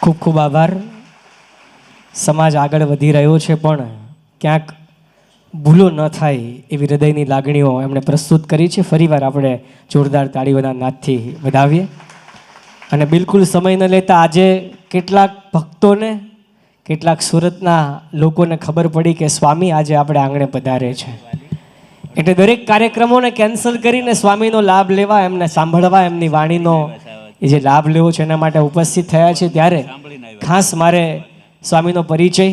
ખૂબ ખૂબ આભાર. સમાજ આગળ વધી રહ્યો છે પણ ક્યાંક ભૂલો ન થાય એવી હૃદયની લાગણીઓ એમણે પ્રસ્તુત કરી છે. ફરીવાર આપણે જોરદાર તાળીઓના નાદથી વધાવીએ. અને બિલકુલ સમય ન લેતા આજે કેટલાક ભક્તોને, કેટલાક સુરતના લોકોને ખબર પડી કે સ્વામી આજે આપણે આંગણે પધારે છે, એટલે દરેક કાર્યક્રમોને કેન્સલ કરીને સ્વામીનો લાભ લેવા, એમને સાંભળવા, એમની વાણીનો એ જે લાભ લેવો છે એના માટે ઉપસ્થિત થયા છે. ત્યારે ખાસ મારે સ્વામીનો પરિચય,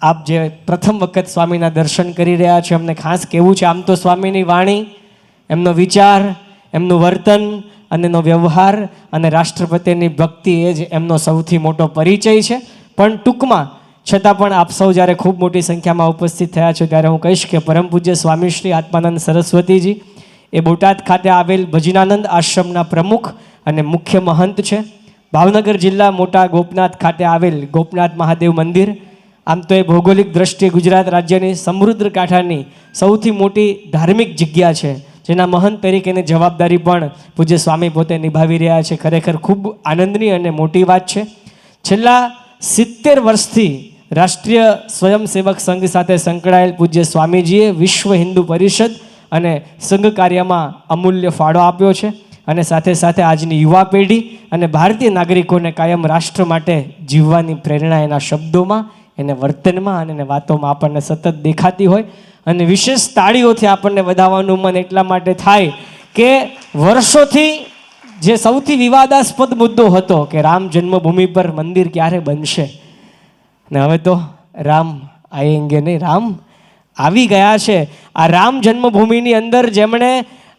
આપ જે પ્રથમ વખત સ્વામીના દર્શન કરી રહ્યા છો એમને ખાસ કહેવું છે. આમ તો સ્વામીની વાણી, એમનો વિચાર, એમનું વર્તન અને એનો વ્યવહાર અને રાષ્ટ્રપતિની ભક્તિ એ જ એમનો સૌથી મોટો પરિચય છે. પણ ટૂંકમાં છતાં પણ આપ સૌ જ્યારે ખૂબ મોટી સંખ્યામાં ઉપસ્થિત થયા છો ત્યારે હું કહીશ કે પરમ પૂજ્ય સ્વામી શ્રી આત્માનંદ સરસ્વતીજી એ બોટાદ ખાતે આવેલ ભજનાનંદ આશ્રમના પ્રમુખ અને મુખ્ય મહંત છે. ભાવનગર જિલ્લા મોટા ગોપનાથ ખાતે આવેલ ગોપનાથ મહાદેવ મંદિર, આમ તો એ ભૌગોલિક દ્રષ્ટિએ ગુજરાત રાજ્યની સમૃદ્ધ કાંઠાની સૌથી મોટી ધાર્મિક જગ્યા છે, જેના મહંત તરીકેની જવાબદારી પણ પૂજ્ય સ્વામી પોતે નિભાવી રહ્યા છે. ખરેખર ખૂબ આનંદની અને મોટી વાત છે. છેલ્લા 70 વર્ષથી રાષ્ટ્રીય સ્વયંસેવક સંઘ સાથે સંકળાયેલ પૂજ્ય સ્વામીજીએ વિશ્વ હિન્દુ પરિષદ અને સંઘ કાર્યમાં અમૂલ્ય ફાળો આપ્યો છે. અને સાથે સાથે આજની યુવા પેઢી અને ભારતીય નાગરિકોને કાયમ રાષ્ટ્ર માટે જીવવાની પ્રેરણા એના શબ્દોમાં, એને વર્તનમાં અને એને વાતોમાં આપણને સતત દેખાતી હોય. અને વિશેષ તાળીઓથી આપણને વધાવવાનું મન એટલા માટે થાય કે વર્ષોથી જે સૌથી વિવાદાસ્પદ મુદ્દો હતો કે રામ જન્મભૂમિ પર મંદિર ક્યારે બનશે, ને હવે તો રામ આયેંગે નહીં, રામ આવી ગયા છે. આ રામ જન્મભૂમિની અંદર જેમણે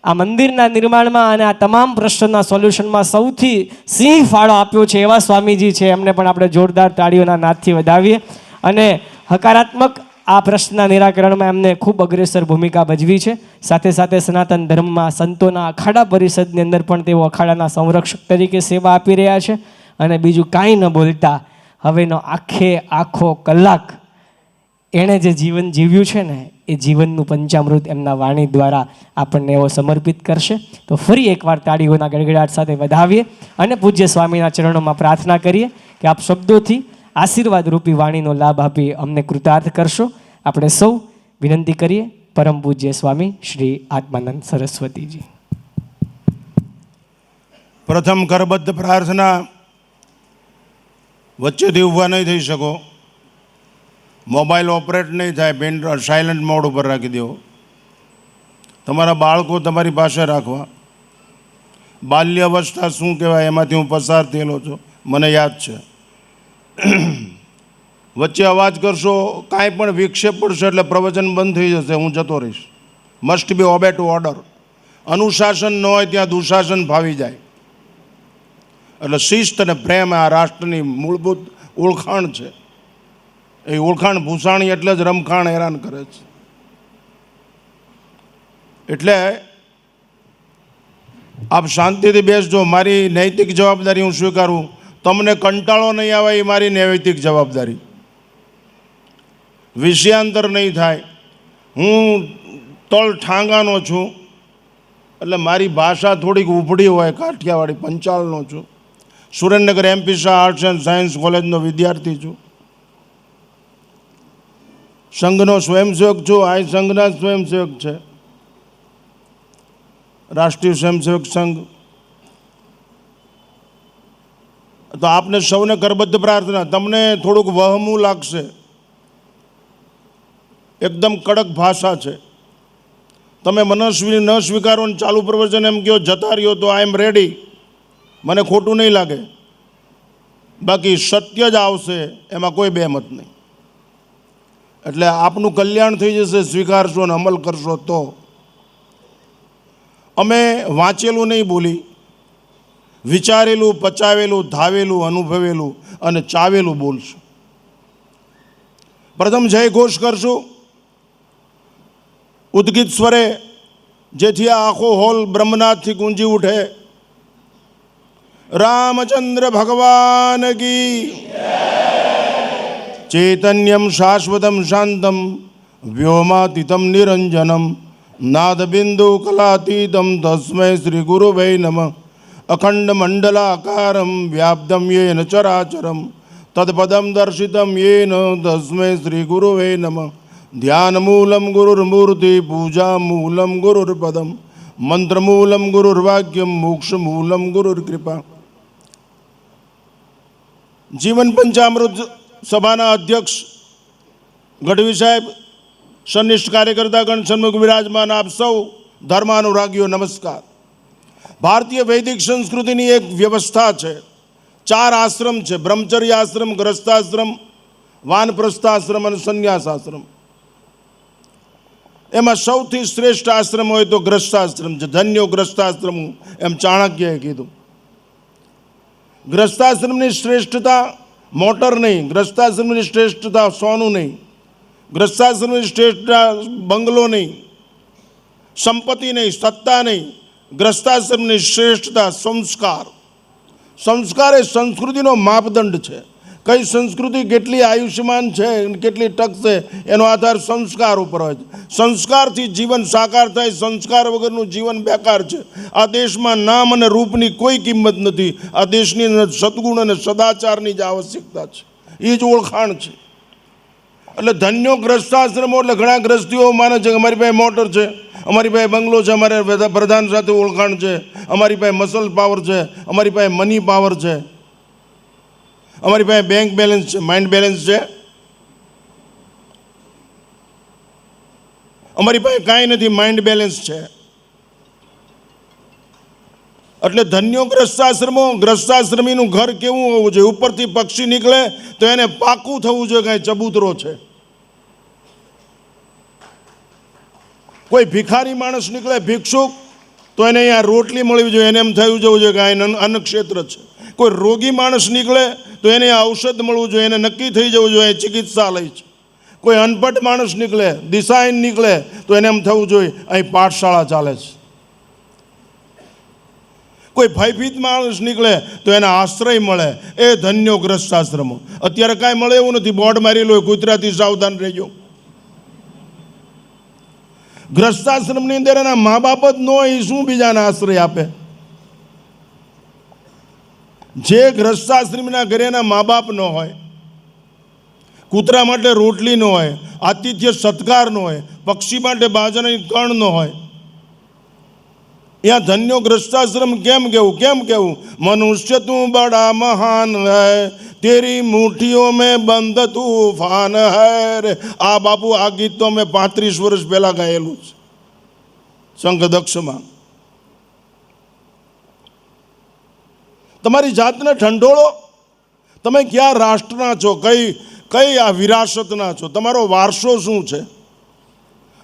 આ મંદિરના નિર્માણમાં અને આ તમામ પ્રશ્નોના સોલ્યુશનમાં સૌથી સિંહ ફાળો આપ્યો છે એવા સ્વામીજી છે. એમને પણ આપણે જોરદાર તાળીઓના નાદથી વધાવીએ. અને હકારાત્મક આ પ્રશ્નના નિરાકરણમાં એમને ખૂબ અગ્રેસર ભૂમિકા ભજવી છે. સાથે સાથે સનાતન ધર્મમાં સંતોના અખાડા પરિષદની અંદર પણ તેઓ અખાડાના સંરક્ષક તરીકે સેવા આપી રહ્યા છે. અને બીજું કાંઈ ન બોલતા હવેનો આખો કલાક એણે જે જીવન જીવ્યું છે ને એ જીવનનું પંચામૃત એમના વાણી દ્વારા આપણને એવો સમર્પિત કરશે. તો ફરી એકવાર તાળીઓના ગડગડાટ સાથે વધાવીએ અને પૂજ્ય સ્વામીના ચરણોમાં પ્રાર્થના કરીએ કે આપ શબ્દોથી આશીર્વાદ રૂપી વાણીનો લાભ આપી અમને કૃતાર્થ કરશો. આપણે સૌ વિનંતી કરીએ પરમ પૂજ્ય સ્વામી શ્રી આત્માનંદ સરસ્વતીજી. પ્રથમ કરબદ્ધ પ્રાર્થના, વચ્ચેથી ઊભા નહીં થઈ શકો, મોબાઈલ ઓપરેટ નહીં થાય, પેન સાયલન્ટ મોડ ઉપર રાખી દેવો, તમારા બાળકો તમારી પાસે રાખવા. બાલ્ય અવસ્થા શું કહેવાય એમાંથી હું પસાર થયેલો છું, મને યાદ છે. વચ્ચે અવાજ કરશો, કાંઈ પણ વિક્ષેપ પડશે એટલે પ્રવચન બંધ થઈ જશે, હું જતો રહીશ. Must be obey to order. અનુશાસન ન હોય ત્યાં દુશાસન ફાવી જાય. એટલે શિસ્ત અને પ્રેમ આ રાષ્ટ્રની મૂળભૂત ઓળખાણ છે. એ ઓળખાણ ભૂસાણી એટલે જ રમખાણ હેરાન કરે છે. એટલે આપ શાંતિથી બેસજો. મારી નૈતિક જવાબદારી હું સ્વીકારું. તમને કંટાળો નહીં આવે એ મારી નૈતિક જવાબદારી. વિષયાંતર નહીં થાય. હું તળ ઠાંગાનો છું એટલે મારી ભાષા થોડીક ઉભડી હોય, કાઠિયાવાડી પંચાલનો છું. Surendranagar MP Shah arts and science કોલેજનો વિદ્યાર્થી છું. સંઘનો સ્વયંસેવક છું. આ સંઘના સ્વયંસેવક છે, રાષ્ટ્રીય સ્વયંસેવક સંઘ. તો આપને સૌને કરબદ્ધ પ્રાર્થના. તમને થોડુંક વહમું લાગશે, એકદમ કડક ભાષા છે. તમે મને ન સ્વીકારો ને ચાલુ પ્રવચન એમ કહો જતા રહ્યો તો આઈ એમ રેડી, મને ખોટું નહીં લાગે. બાકી સત્ય જ આવશે, એમાં કોઈ બેમત નહીં. એટલે આપનું કલ્યાણ થઈ જશે સ્વીકારશો અને અમલ કરશો તો. અમે વાંચેલું નહીં બોલી, વિચારેલું, પચાવેલું, ધાવેલું, અનુભવેલું અને ચાવેલું બોલશું. પ્રથમ જય ઘોષ કરશું ઉદ્ગીત સ્વરે, જેથી આ આખો હોલ બ્રહ્મનાથથી ગુંજી ઉઠે. રામચંદ્ર ભગવાન કી ચૈતન્યમ શાશ્વતમ શાંતમ વ્યોમાતીતમ નિરંજનમ નાદબિંદુ કલાતીતમ તસ્મૈ શ્રી ગુરુવે નમઃ. અખંડમંડલાકારમ વ્યાપ્તમ યેન ચરાચરમ તત્પદમ દર્શિતમ યેન તસ્મૈ શ્રી ગુરુવે નમઃ. ધ્યાનમૂલમ ગુરુર્મૂર્તિ પૂજામૂલમ ગુરુર્પદમ મંત્રમૂલમ ગુરુર્વાક્યમ મોક્ષમૂલમ ગુરુર્કૃપા. જીવન પંચામૃત સભાના અધ્યક્ષ ગઢવી સાહેબ, સનિષ્ઠ કાર્યકર્તાગણ સન્મુખ વિરાજમાન આપ સૌ ધર્માનુરાગીઓ નમસ્કાર. ભારતીય વૈદિક સંસ્કૃતિની એક વ્યવસ્થા છે. 4 આશ્રમ છે: બ્રહ્મચર્ય આશ્રમ, ગ્રસ્તાશ્રમ, વાનપ્રસ્થાશ્રમ અને સંન્યાસાશ્રમ. એમાં સૌથી શ્રેષ્ઠ આશ્રમ હોય તો ગ્રસ્તાશ્રમ છે. ધન્યો ગ્રસ્તાશ્રમ, એમ ચાણક્યએ કીધું. ગ્રસ્તાશ્રમની શ્રેષ્ઠતા મોટર નહીં, ગ્રસ્તાશ્રમની શ્રેષ્ઠતા સોનું નહીં, ગ્રસ્તાશ્રમની શ્રેષ્ઠતા બંગલો નહીં, સંપત્તિ નહીં, સત્તા નહીં. ગ્રસ્તાશ્રમની શ્રેષ્ઠતા સંસ્કાર. સંસ્કાર એ સંસ્કૃતિનો માપદંડ છે. કઈ સંસ્કૃતિ કેટલી આયુષ્યમાન છે, કેટલી ટકશે, એનો આધાર સંસ્કાર ઉપર હોય છે. સંસ્કારથી જીવન સાકાર થાય, સંસ્કાર વગરનું જીવન બેકાર છે. આ દેશમાં નામ અને રૂપની કોઈ કિંમત નથી. આ દેશની અંદર સદગુણ અને સદાચારની જ આવશ્યકતા છે. એ જ ઓળખાણ છે. એટલે ધન્યો ગ્રસ્તાશ્રમો એટલે ઘણા ગ્રસ્તીઓ માને છે કે અમારી પાસે મોટર છે, અમારી પાસે બંગલો છે, અમારે પ્રધાન સાથે ઓળખાણ છે, અમારી પાસે મસલ પાવર છે, અમારી પાસે મની પાવર છે, અમારી પાસે બેંક બેલેન્સ છે, માઇન્ડ બેલેન્સ છે, અમારી પાસે કાંઈ નથી, માઇન્ડ બેલેન્સ છે. એટલે ધન્યો ગ્રસ્તાશ્રમો. ગ્રસ્તાશ્રમીનું ઘર કેવું હોવું જોઈએ? ઉપરથી પક્ષી નીકળે તો એને પાકું થવું જોઈએ, કાંઈ ચબૂતરો છે. કોઈ ભિખારી માણસ નીકળે, ભિક્ષુક, તો એને અહીંયા રોટલી મળવી જોઈએ, એને એમ થયું જવું જોઈએ કે આ અન્ન ક્ષેત્ર છે. કોઈ રોગી માણસ નીકળે તો એને ઔષધ મળવું જોઈએ, એને નક્કી થઈ જવું જોઈએ ચિકિત્સાલય છે. કોઈ અનપઢ માણસ નીકળે, દિશાહીન નીકળે તો એને એમ થવું જોઈએ અહીં પાઠશાળા ચાલે છે. કોઈ ભયભીત માણસ નીકળે તો એને આશ્રય મળે. એ ધન્યો ગ્રસ્તાશ્રમો. અત્યારે કાંઈ મળે એવું નથી. બોર્ડ મારેલું હોય, કૂતરાથી સાવધાન રહેજો. ગ્રસ્તાશ્રમની અંદર એના મા બાપ જ ન હોય, એ શું બીજાને આશ્રય આપે? જે ગ્રસ્તાશ્રમના ઘરે એના મા બાપ ન હોય, કૂતરા માટે રોટલી ન હોય, આતિથ્ય સત્કાર ન હોય, પક્ષી માટે બાજરાની કણ ન હોય, यहाँ धन्यो ग्रस्ताश्रम केम केवू मनुष्य तू बड़ा महान है, तेरी मुठ्ठियों में बंद तूफान है रे. आ बापू आ गीत तो मैं 35 वर्ष पहला गायेलू संघ दक्षમાં. તમારી જાતને ઠંડોળો. તમે ક્યાં રાષ્ટ્રના છો? કઈ આ વિરાસતના છો? તમારો વારસો શું છે?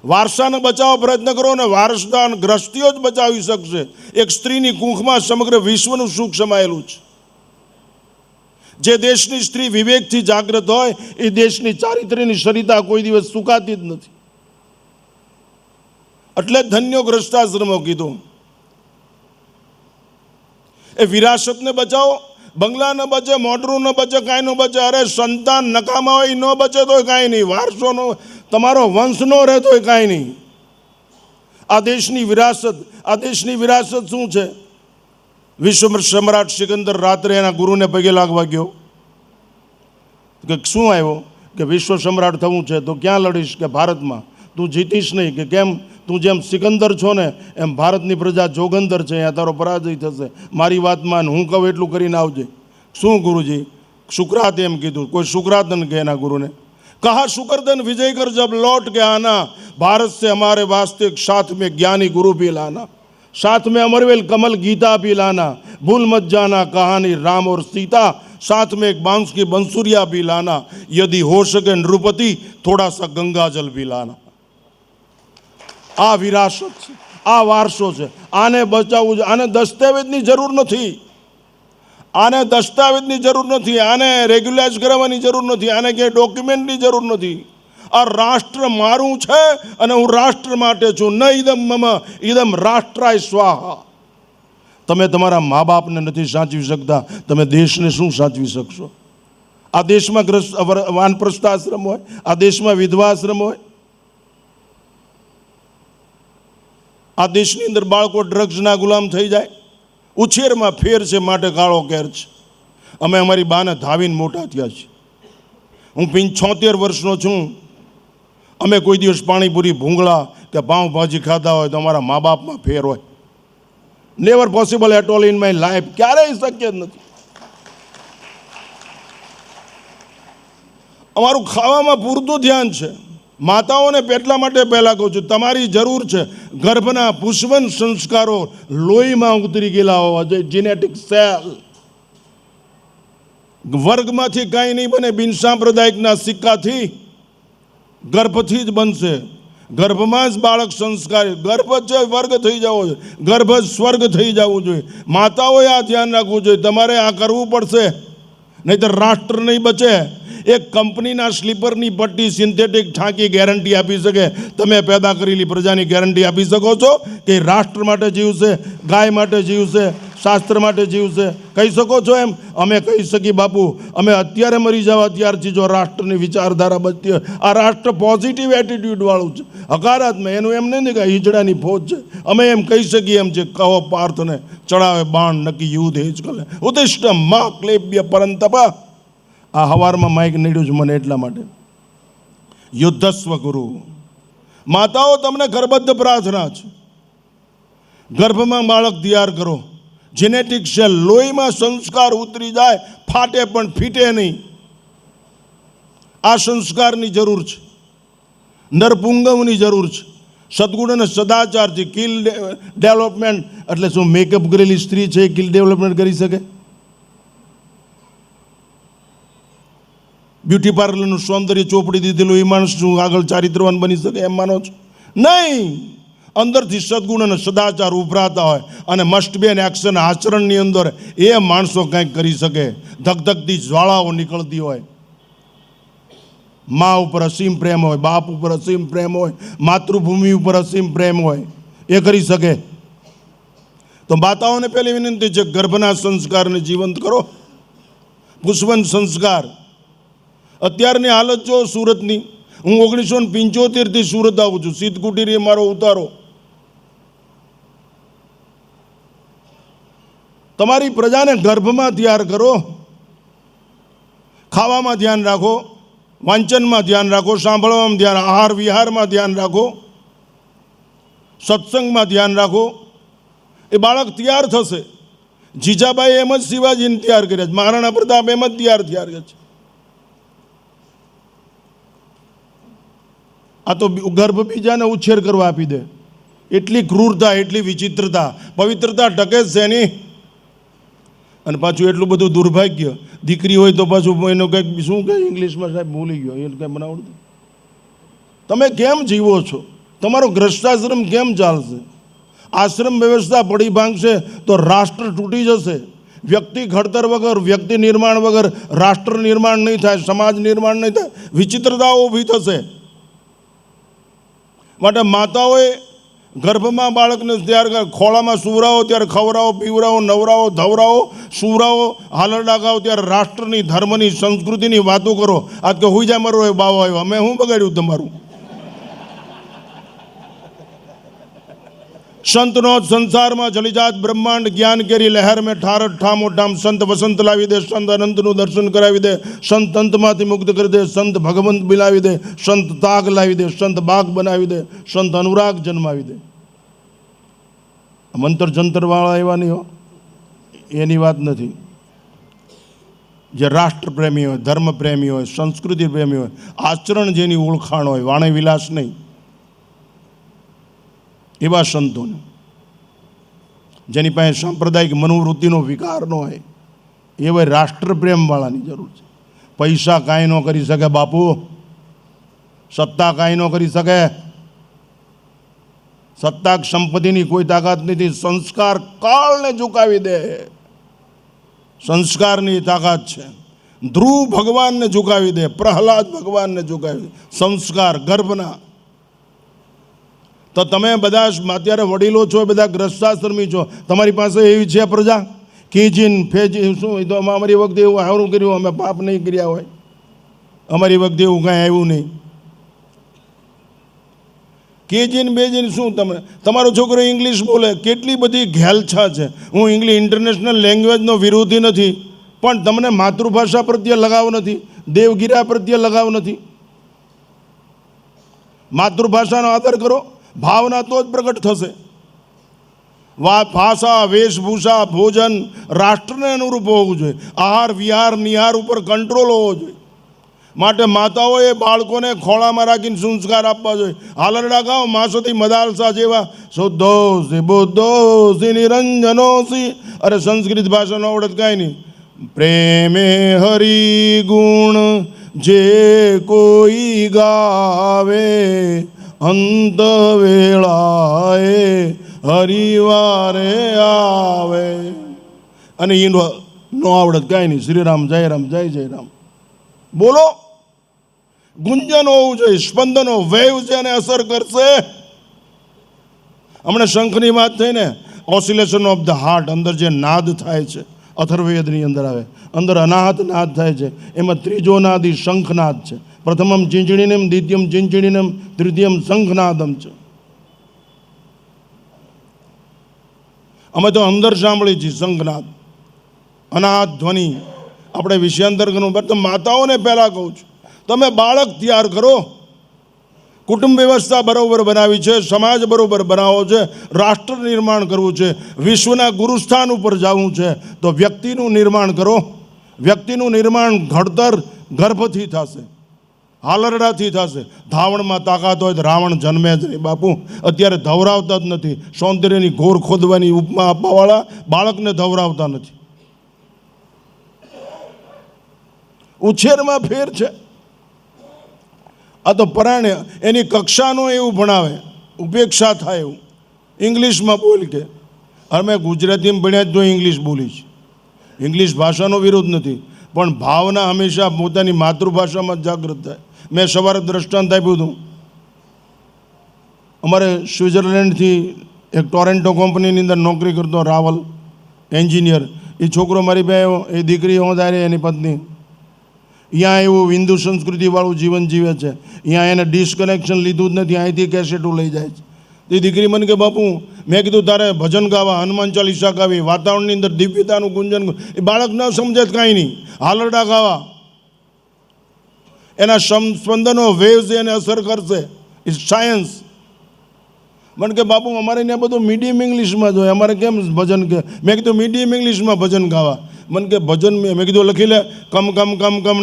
વારસાને બચાવવા પ્રયત્ન કરો ને વારસદાર ગ્રસ્તીઓ જ બચાવી શકશે. એક સ્ત્રીની કુંખમાં સમગ્ર વિશ્વનું સુખ સમાયેલું છે. જે દેશની સ્ત્રી વિવેકથી જાગૃત હોય એ દેશની ચારિત્ર્યની સરિતા કોઈ દિવસ સુકાતી જ નથી. એટલે ધન્યો ગ્રસ્તાશ્રમો કીધું. એ વિરાસતને બચાવો. બંગલા ન બચે, મોટરું ન બચે, કાંઈ ન બચે. અરે સંતાન નકામા હોય, ન બચે તોય કાંઈ નહીં. વારસો નો તમારો વંશ ન રહે તોય કાંઈ નહીં. આ દેશની વિરાસત શું છે? વિશ્વ સમ્રાટ સિકંદર રાત્રે એના ગુરુને પગે લાગવા ગયો કે શું આવ્યો? કે વિશ્વ સમ્રાટ થવું છે. તો ક્યાં લડીશ? કે ભારતમાં. તું જીતીશ નહીં. કે કેમ? તું જેમ સિકંદર છો ને એમ ભારતની પ્રજા જોગંદર છે, અહીંયા તારો પરાજય થશે. મારી વાત માન, હું કહું એટલું કરીને આવજે. શું ગુરુજી? શુક્રાત એમ કીધું. કોઈ શુક્રાતન કે એના ગુરુને कहा शुक्रदन विजय कर जब लौट के आना, भारत से हमारे वास्ते साथ में ज्ञानी गुरु भी लाना, साथ में अमरवेल कमल गीता भी लाना, भूल मत जाना कहानी राम और सीता, साथ में एक बांस की बंसुरिया भी लाना, यदि हो सके नृपति थोड़ा सा गंगा जल भी लाना. आ विरासत છે, આ વારસો છે. આને બચાવવું છે. આને દસ્તાવેજની જરૂર નથી. આને દસ્તાવેજની જરૂર નથી. આને રેગ્યુલાઇઝ કરાવવાની જરૂર નથી. આને ક્યાંય ડોક્યુમેન્ટની જરૂર નથી. આ રાષ્ટ્ર મારું છે અને હું રાષ્ટ્ર માટે છું. ન ઇદમ મમ ઇદમ રાષ્ટ્રાય સ્વાહા. તમે તમારા મા બાપને નથી સાચવી શકતા, તમે દેશને શું સાચવી શકશો? આ દેશમાં વાનપ્રસ્થાશ્રમ હોય, આ દેશમાં વિધવાશ્રમ હોય, આ દેશની અંદર બાળકો ડ્રગ્સના ગુલામ થઈ જાય, ઉછેરમાં ફેર છે માટે કાળો કેર છે. અમે અમારી બાને ધાવીને મોટા થયા છીએ. હું 75 વર્ષનો છું. અમે કોઈ દિવસ પાણીપુરી ભૂંગળા કે પાઉંભાજી ખાધા હોય તો અમારા મા બાપમાં ફેર હોય. Never possible at all in my life. ક્યારેય શક્ય જ નથી. અમારું ખાવામાં પૂરતું ધ્યાન છે. માતાઓને એટલા માટે પહેલાં કહું છું, તમારી જરૂર છે ગર્ભના પુષ્પન સંસ્કારો લોહીમાં ઉતરી ગયેલા હોવા જોઈએ. જીનેટિક સેલ વર્ગમાંથી કાંઈ નહીં બને. બિન સાંપ્રદાયિકના સિક્કાથી ગર્ભથી જ બનશે. ગર્ભમાં જ બાળક સંસ્કારી. ગર્ભ જ વર્ગ થઈ જવો જોઈએ. ગર્ભ જ સ્વર્ગ થઈ જવું જોઈએ. માતાઓએ આ ધ્યાન રાખવું જોઈએ. તમારે આ કરવું પડશે, નહીંતર રાષ્ટ્ર નહીં બચે. એક કંપનીના સ્લીપરની પટ્ટી સિન્થેટિક ઠાંકી ગેરંટી આપી શકે તમે પેદા કરેલી પ્રજાની ગેરંટી આપી શકો છો કે રાષ્ટ્ર માટે જીવશે, ગાય માટે જીવશે, શાસ્ત્ર માટે જીવશે? કહી શકો છો એમ? અમે કહી શકીએ બાપુ, અમે અત્યારે મરી જવા ત્યારથી જો રાષ્ટ્રની વિચારધારા બચતી હોય. આ રાષ્ટ્ર પોઝિટિવ એટીટ્યૂડવાળું છે, હકારાત્મક. એનું એમ નહીં કે હિજડાની ફોજ છે. અમે એમ કહી શકીએ એમ છે, કહો પાર્થને ચડાવે બાણ નક્કી યુદ્ધ હેજ કલે ઉદિષ્ટ મા ક્લેબ્ય પરંતપા. આ હવારમાં માઇક નડ્યું છે મને એટલા માટે. યુદ્ધસ્વ ગુરુ. માતાઓ તમને કરબદ્ધ પ્રાર્થના છે, ગર્ભમાં બાળક તૈયાર કરો. જેનેટિક સેલ લોહીમાં સંસ્કાર ઉતરી જાય, ફાટે પણ ફીટે નહીં. આ સંસ્કારની જરૂર છે. નરપુંગવની જરૂર છે. સદગુણ અને સદાચારથી કિલ ડેવલપમેન્ટ. એટલે શું મેકઅપ કરેલી સ્ત્રી છે એ કિલ ડેવલપમેન્ટ કરી શકે? બ્યુટી પાર્લરનું સૌંદર્ય ચોપડી દીધેલું એ માણસ શું આગળ ચારિત્રવાન બની શકે એમ માનો છો? નહીં. અંદરથી સદગુણ અને સદાચાર ઉભરાતા હોય અને મસ્ટ બી એન એક્શન આચરણની અંદર એ માણસો કંઈક કરી શકે. ધગધગતી જ્વાળાઓ નીકળતી હોય. મા ઉપર અસીમ પ્રેમ હોય, બાપ ઉપર અસીમ પ્રેમ હોય, માતૃભૂમિ ઉપર અસીમ પ્રેમ હોય, એ કરી શકે. તો માતાઓને પહેલી વિનંતી છે, ગર્ભના સંસ્કારને જીવંત કરો. પુષ્પન સંસ્કાર. અત્યારની હાલત જો સુરતની, હું 1975થી સુરત આવું છું. શીત કુટીર મારો ઉતારો. તમારી પ્રજાને ગર્ભમાં તૈયાર કરો. ખાવામાં ધ્યાન રાખો, વાંચનમાં ધ્યાન રાખો, સાંભળવામાં ધ્યાન, આહાર વિહારમાં ધ્યાન રાખો, સત્સંગમાં ધ્યાન રાખો. એ બાળક તૈયાર થશે. જીજાબાઈ એમ જ શિવાજીને તૈયાર કર્યા છે, મહારાણા પ્રતાપ એમ જ તૈયાર છે. આ તો ગર્ભ બીજાને ઉછેર કરવા આપી દે. એટલી ક્રૂરતા, એટલી વિચિત્રતા. પવિત્રતા ટકે જ છે નહીં. અને પાછું એટલું બધું દુર્ભાગ્ય. દીકરી હોય તો પાછું એનો કંઈક શું કહે ઇંગ્લિશમાં, સાહેબ ભૂલી ગયો, એ કંઈ બનાવડતું. તમે કેમ જીવો છો? તમારો ગ્રસ્તાશ્રમ કેમ ચાલશે? આશ્રમ વ્યવસ્થા પડી ભાંગશે તો રાષ્ટ્ર તૂટી જશે. વ્યક્તિ ઘડતર વગર, વ્યક્તિ નિર્માણ વગર રાષ્ટ્ર નિર્માણ નહીં થાય, સમાજ નિર્માણ નહીં થાય. વિચિત્રતાઓ ઊભી થશે. માટે માતાઓએ ગર્ભમાં બાળકને તૈયાર કરે. ખોળામાં સુવરાવો ત્યારે ખવરાવો, પીવરાવો, નવરાવો, ધવરાવો, સુવરાવો, હાલરડા ગાઓ ત્યારે રાષ્ટ્રની, ધર્મની, સંસ્કૃતિની વાતો કરો. આજ કે હુઈ જા મરો એ બાવો આવ્યો, અમે શું બગાડ્યું તમારું? સંતનો સંસારમાં જલિજાત બ્રહ્માંડ જ્ઞાન કેરી લહેર મેં ઠાર ઠામો ઠામ. સંત વસંત લાવી દે, સંત અનંતનું દર્શન કરાવી દે, સંત અંતમાંથી મુક્ત કરી દે, સંત ભગવંત બિલાવી દે, સંત તાગ લાવી દે, સંત બાગ બનાવી દે, સંત અનુરાગ જન્માવી દે. મંતર જંતરવાળા એવા નહીં હો, એની વાત નથી. જે રાષ્ટ્ર પ્રેમી હોય, ધર્મ પ્રેમી હોય, સંસ્કૃતિ પ્રેમી હોય, આચરણ જેની ઓળખાણ હોય, વાણી વિલાસ નહીં, એવા સંતોને, જેની પાસે સાંપ્રદાયિક મનોવૃત્તિનો વિકાર ન હોય, એવા રાષ્ટ્રપ્રેમવાળાની જરૂર છે. પૈસા કાંઈ ન કરી શકે બાપુ, સત્તા કાંઈ ન કરી શકે. સત્તા સંપત્તિની કોઈ તાકાત નથી. સંસ્કાર કાળને ઝુકાવી દે. સંસ્કારની તાકાત છે. ધ્રુવ ભગવાનને ઝુકાવી દે, પ્રહલાદ ભગવાનને ઝુકાવી દે. સંસ્કાર ગર્ભના. તો તમે બધા અત્યારે વડીલો છો, બધા ગ્રસ્તાશ્રમી છો, તમારી પાસે એવી છે પ્રજા કીજીન ફેજી શું? તો અમારી વખતે એવું સારું કર્યું, અમે પાપ નહીં કર્યા હોય. અમારી વખતે એવું કાંઈ આવ્યું નહીં. કેજી ને બેજી ને શું તમે તમારો છોકરો ઇંગ્લિશ બોલે, કેટલી બધી ઘેલછા છે. હું ઇંગ્લિશ ઇન્ટરનેશનલ લેંગ્વેજનો વિરોધી નથી, પણ તમને માતૃભાષા પ્રત્યે લગાવ નથી, દેવગીરા પ્રત્યે લગાવ નથી. માતૃભાષાનો આદર કરો, ભાવના તો જ પ્રગટ થશે. ભાષા, વેશભૂષા, ભોજન રાષ્ટ્રને અનુરૂપ હોવું જોઈએ. આહાર વિહાર નિહાર ઉપર કંટ્રોલ હોવો જોઈએ. માટે માતાઓએ બાળકોને ખોળામાં રાખીને સંસ્કાર આપવા જોઈએ. હાલરડા ગાઓ માસોથી મદાલસા જેવા શુદ્ધોસી બુદ્ધોસી નિરંજનોસી. અરે સંસ્કૃત ભાષાનો આવડત કાંઈ નહીં. પ્રેમે હરિ ગુણ જે કોઈ ગાવે અંત વેળાએ હરિવારે આવે. અને એનો નો આવડત કાંઈ નહીં. શ્રીરામ જય રામ જય જય રામ બોલો. ગુંજન હોવું જોઈએ, સ્પંદનો વેવ છે અને અસર કરશે. હમણાં શંખની વાત થઈ ને, ઓસિલેશન ઓફ ધ હાર્ટ, અંદર જે નાદ થાય છે અથર્વવેદની અંદર આવે, અંદર અનાહત નાદ થાય છે. એમાં ત્રીજો નાદ એ શંખનાદ છે. પ્રથમમ ચીંચણીનમ, દ્વિતીયમ ચીંચણીનમ, તૃતીયમ શંખનાદમ છે. અમે તો અંદર સાંભળી છીએ શંખનાદ, અનાહત ધ્વનિ. આપણે વિષયાંતર કરવું, તો માતાઓને પહેલાં કહું છું, તમે બાળક તૈયાર કરો. કુટુંબ વ્યવસ્થા બરોબર બનાવી છે, સમાજ બરોબર બનાવવો છે, રાષ્ટ્ર નિર્માણ કરવું છે, વિશ્વના ગુરુસ્થાન ઉપર જવું છે, તો વ્યક્તિનું નિર્માણ કરો. વ્યક્તિનું નિર્માણ ઘડતર ગર્ભથી થશે, હાલરડાથી થશે. ધાવણમાં તાકાત હોય તો રાવણ જન્મે જ નહીં બાપુ. અત્યારે ધવરાવતા જ નથી. સૌંદર્યની ઘોર ખોદવાની ઉપમા આપવાવાળા બાળકને ધવરાવતા નથી. ઉછેરમાં ફેર છે. આ તો પરાણે એની કક્ષાનો એવું ભણાવે, ઉપેક્ષા થાય એવું. ઇંગ્લિશમાં બોલ કે, અમે ગુજરાતીમાં ભણ્યા જ તો ઇંગ્લિશ બોલીશ. ઇંગ્લિશ ભાષાનો વિરોધ નથી, પણ ભાવના હંમેશા પોતાની માતૃભાષામાં જાગૃત થાય. મેં સવારે દ્રષ્ટાંત આપ્યું હતું. અમારે સ્વિટ્ઝરલેન્ડથી એક ટોરેન્ટો કંપનીની અંદર નોકરી કરતો રાવલ, એન્જિનિયર. એ છોકરો મારી પાસે આવ્યો, એ દીકરી હું તારી એની પત્ની. અહીંયા એવું હિન્દુ સંસ્કૃતિવાળું જીવન જીવે છે. અહીંયા એને ડિસ્કનેક્શન લીધું જ નથી, અહીંથી કેસેટો લઈ જાય છે. એ દીકરી મને કે બાપુ, મેં કીધું તારે ભજન ગાવા, હનુમાન ચાલીસા ગાવી, વાતાવરણની અંદર દિવ્યતાનું ગુંજન. એ બાળક ન સમજે જ કાંઈ નહીં. હાલરડા ગાવા, એના સ્પંદનો વેવ્સ એને અસર કરશે. It's science. મને કે બાપુ અમારે ત્યાં બધું મીડિયમ ઇંગ્લિશમાં જ હોય, અમારે કેમ ભજન કે? મેં કીધું મીડિયમ ઇંગ્લિશમાં ભજન ગાવા. મને કે ભજન મેં કીધું લખી લે, કમ કમ કમ કમ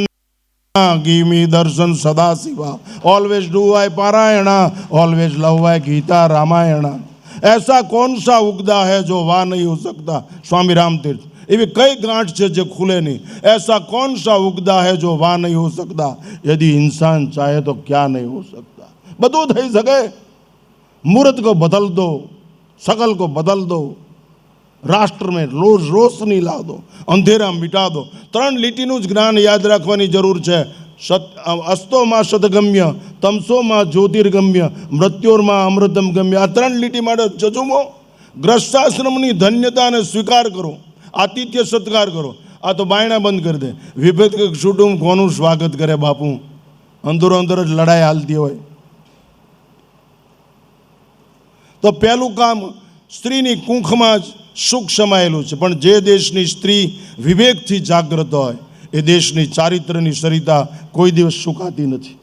give me darshan sada shiva, always do I parayana, always love I Gita Ramayan. ऐसा कौन सा उगदा है जो वाह नहीं हो सकता? स्वामी राम तीर्थ. એવી કઈ ગાંઠ છે જે ખુલે નહીં? ऐसा कौन सा उगदा है जो वाह नहीं हो सकता? यदि इंसान चाहे तो क्या नहीं हो सकता? બધું થઈ શકે. मूर्त को बदल दो, सकल को बदल दो, राष्ट्र में रोज रोशनी ला दो, अंधेरा मिटा दो. ત્રણ લીટીનું જ જ્ઞાન યાદ રાખવાની જરૂર છે. અસ્તોમાં સદગમ્ય, તમસોમાં જ્યોતિર્ગમ્ય, મૃત્યોરમાં અમૃતમ ગમ્ય. આ ત્રણ લીટી માટે જજુમો. ગ્રસ્તાશ્રમની ધન્યતાને સ્વીકાર કરો, આતિથ્ય સત્કાર કરો. આ તો બાયણા બંધ કરી દે. વિભેદ કુટુંબ કોનું સ્વાગત કરે બાપુ? અંદરો અંદર જ લડાઈ હાલતી હોય. તો પહેલું કામ, સ્ત્રીની કુંખમાં જ સુખ સમાયેલું છે. પણ જે દેશની સ્ત્રી વિવેકથી જાગૃત હોય, એ દેશની ચારિત્ર્યની સરિતા કોઈ દિવસ સુકાતી નથી.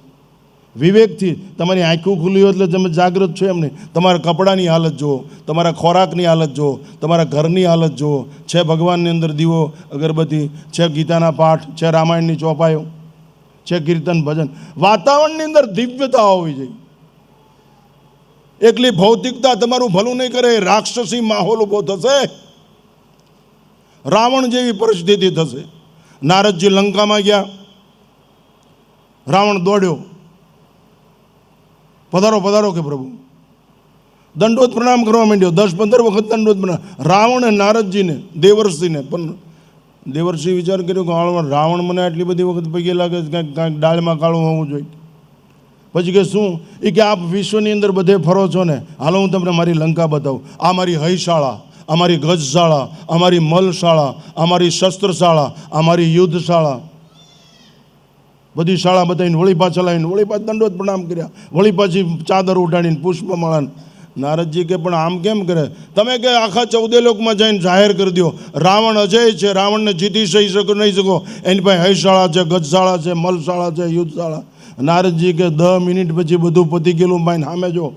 વિવેકથી તમારી આંખો ખુલ્લી હોય એટલે તમે જાગૃત છો એમ નહીં. તમારા કપડાની હાલત જુઓ, તમારા ખોરાકની હાલત જુઓ, તમારા ઘરની હાલત જુઓ. છે ભગવાનની અંદર દીવો અગરબત્તી, છે ગીતાના પાઠ, છે રામાયણની ચોપાઈઓ, છે કીર્તન ભજન. વાતાવરણની અંદર દિવ્યતા હોવી જોઈએ. એકલી ભૌતિકતા તમારું ભલું નહીં કરે. રાક્ષસી માહોલ ઊભો થશે, રાવણ જેવી પરિસ્થિતિ થશે. નારદજી લંકામાં ગયા, રાવણ દોડ્યો, પધારો પધારો કે પ્રભુ. દંડોત પ્રણામ કરવા માંડ્યો, 10-15 વખત દંડોત પ્રણામ. રાવણે નારદજીને, દેવર્ષિને, પણ દેવર્ષિ વિચાર કર્યો કે રાવણ મને આટલી બધી વખત પગે લાગે છે, કાંઈક ડાળમાં કાળું હોવું જોઈએ. પછી કે શું? એ કે આપ વિશ્વની અંદર બધે ફરો છો ને, હાલો હું તમને મારી લંકા બતાવું. આ મારી હૈશાળા, અમારી ગજશાળા, અમારી મલશાળા, અમારી શસ્ત્રશાળા, અમારી યુદ્ધશાળા. બધી શાળા બતાવીને વળી પાછા લાવીને વળી પાછા દંડોત પ્રણામ કર્યા, વળી પાછી ચાદર ઉઠાડીને પુષ્પમાળા. નારદજી કે પણ આમ કેમ કરે? તમે કે આખા 14 લોકમાં જઈને જાહેર કરી દો રાવણ અજય છે, રાવણને જીતી નહીં શકો, એની પાસે હૈશાળા છે, ગજશાળા છે, મલશાળા છે, યુદ્ધશાળા. નારદજી કે 10 મિનિટ પછી બધું પતી ગયેલું ભાઈ સામે જો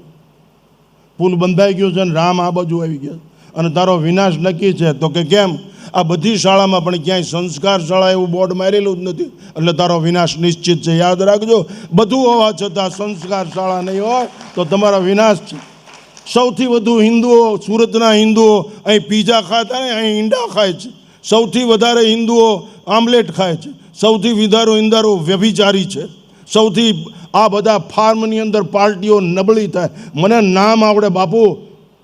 પુલ બંધાઈ ગયો છે ને રામ આ બાજુ આવી ગયા અને તારો વિનાશ નક્કી છે. તો કે કેમ? આ બધી શાળામાં પણ ક્યાંય સંસ્કાર શાળા એવું બોર્ડ મારેલું જ નથી, એટલે તારો વિનાશ નિશ્ચિત છે. યાદ રાખજો, બધું હોવા છતાં સંસ્કાર શાળા નહીં હોય તો તમારો વિનાશ છે. સૌથી વધુ હિન્દુઓ, સુરતના હિન્દુઓ અહીં પીઝા ખાતા ને અહીં ઈંડા ખાય છે. સૌથી વધારે હિન્દુઓ આમલેટ ખાય છે. સૌથી વધારે હિન્દુઓ વ્યભિચારી છે. સૌથી આ બધા ફાર્મની અંદર પાર્ટીઓ નબળી થાય. મને નામ આવડે બાપુ,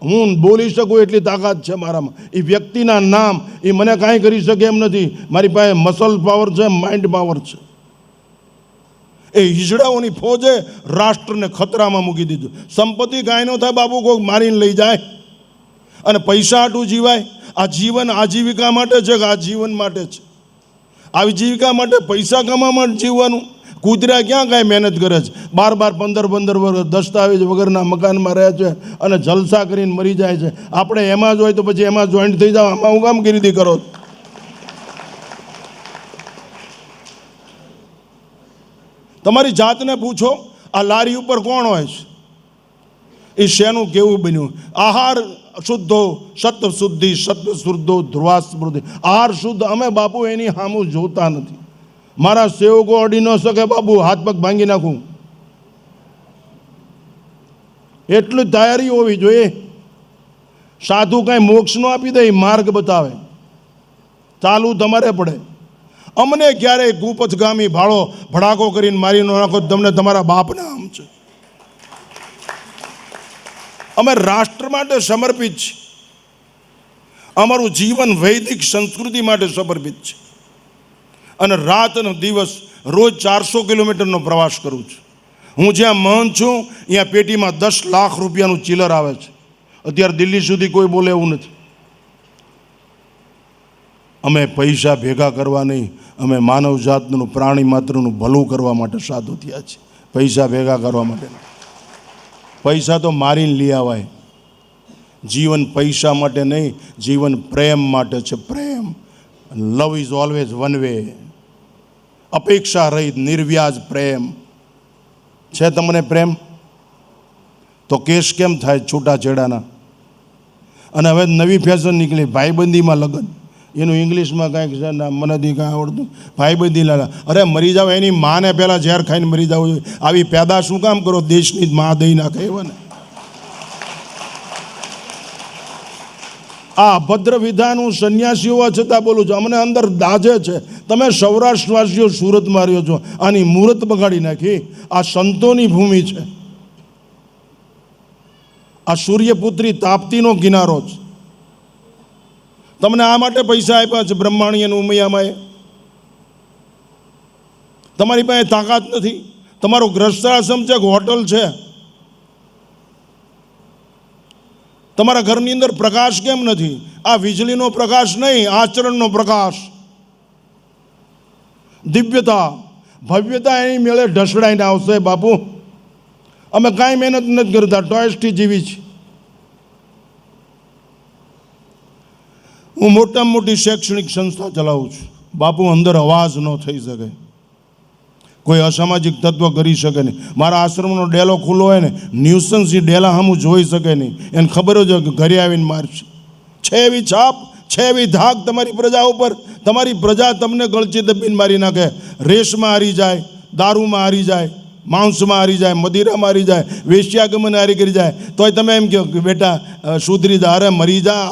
હું બોલી શકું એટલી તાકાત છે મારામાં. એ વ્યક્તિના નામ એ મને કાંઈ કરી શકે એમ નથી. મારી પાસે મસલ પાવર છે, માઇન્ડ પાવર છે. એ હિજડાઓની ફોજે રાષ્ટ્રને ખતરામાં મૂકી દીધું. સંપત્તિ કાંઈ ન થાય બાપુ, કોઈક મારીને લઈ જાય. અને પૈસા હાટું જીવાય? આ જીવન આજીવિકા માટે છે કે આ જીવન માટે છે? આજીવિકા માટે પૈસા કમાવા માટે જીવવાનું? કૂતરા ક્યાં કાંઈ મહેનત કરે છે? 12-15 વર્ષ દસ્તાવેજ વગરના મકાનમાં રહે છે અને જલસા કરીને મરી જાય છે. આપણે એમાં જ હોય તો પછી એમાં જોઈન્ટ થઈ જાવ, આમાં હું કામ ગીરીદી કરો? તમારી જાતને પૂછો, આ લારી ઉપર કોણ હોય છે? એ શેનું કેવું બન્યું? આહાર શુદ્ધો, સત્વ શુદ્ધિ, સત્વ શુદ્ધો, ધ્રુવા સ્મૃતિ. આહાર શુદ્ધ. અમે બાપુ એની સામું જોતા નથી. મારા સેવકો અડી ન શકે બાપુ, હાથ પગ ભાંગી નાખું. એટલી તૈયારી હોવી જોઈએ. સાધુ કાંઈ મોક્ષ ન આપી દે, માર્ગ બતાવે. ચાલુ તમારે પડે. અમને ક્યારેય કુપથગામી ભાળો ભડાકો કરીને મારી ન નાખો, તમને તમારા બાપના આમ છે. અમે રાષ્ટ્ર માટે સમર્પિત છીએ. અમારું જીવન વૈદિક સંસ્કૃતિ માટે સમર્પિત છે. અને રાત અને દિવસ રોજ 400 કિલોમીટરનો પ્રવાસ કરું છું. હું જ્યાં મહંત છું ત્યાં પેટીમાં 10 લાખ રૂપિયાનું ચિલર આવે છે. અત્યારે દિલ્હી સુધી કોઈ બોલે એવું નથી. અમે પૈસા ભેગા કરવા નહીં, અમે માનવ જાતનું, પ્રાણી માત્રનું ભલું કરવા માટે સાધુ થયા છે. પૈસા ભેગા કરવા માટે. પૈસા તો મારીને લઈ આવાય. જીવન પૈસા માટે નહીં, જીવન પ્રેમ માટે છે. પ્રેમ. Love is always one way. અપેક્ષા રહિત નિર્વ્યાજ પ્રેમ છે. તમને પ્રેમ? તો કેસ કેમ થાય છૂટાછેડાના? અને હવે નવી ફેશન નીકળી, ભાઈબંધીમાં લગ્ન. એનું ઇંગ્લિશમાં કાંઈક છે, ના મને કાંઈ આવડતું. ભાઈબંધી લાલા, અરે મરી જાવ એની માને પહેલાં ઝેર ખાઈને મરી જવું જોઈએ. આવી પેદા શું કામ કરો? દેશની જ માં દઈ નાખે એવા ને. આ અભદ્ર વિધાનું સંન્યાસી હોવા છતાં બોલું છું, અમને અંદર દાજે છે. તમે સૌરાષ્ટ્રવાસીઓ સુરતમાં રહ્યો છો, આની મુહૂર્ત બગાડી નાખી. આ સંતોની ભૂમિ છે. આ સૂર્યપુત્રી તાપ્તીનો કિનારો છે. તમને આ માટે પૈસા આપ્યા છે બ્રહ્માણી અને ઉમૈયામાએ? તમારી પાસે તાકાત નથી. તમારો ગ્રસ્તાશ્રમ છે કે હોટલ છે? તમારા ઘરની અંદર પ્રકાશ કેમ નથી? આ વીજળીનો પ્રકાશ નહીં, આચરણનો પ્રકાશ. દિવ્યતા, ભવ્યતા એની મેળે ઢસડાઈને આવશે બાપુ. અમે કાંઈ મહેનત નથી કરતા, ટોયસ્ટી જીવી છે. હું મોટામાં મોટી શૈક્ષણિક સંસ્થા ચલાવું છું બાપુ. અંદર અવાજ ન થઈ શકે, કોઈ અસામાજિક તત્વ કરી શકે નહીં. મારા આશ્રમનો ડેલો ખુલ્લો હોય ને, ન્યુસન્સ એ ડેલા સામું જોઈ શકે નહીં. એને ખબર જ હોય કે ઘરે આવીને મારશે. છે એવી છાપ, છે એવી ધાક તમારી પ્રજા ઉપર. તમારી પ્રજા તમને ગળચી દબીને મારી નાખે. રેસમાં હારી જાય, દારૂમાં હારી જાય, માંસમાં હારી જાય, મદિરામાં હારી જાય, વેશ્યાગમન હારી કરી જાય. તોય તમે એમ કહો કે બેટા સુધરી જા. અરે મરી જા.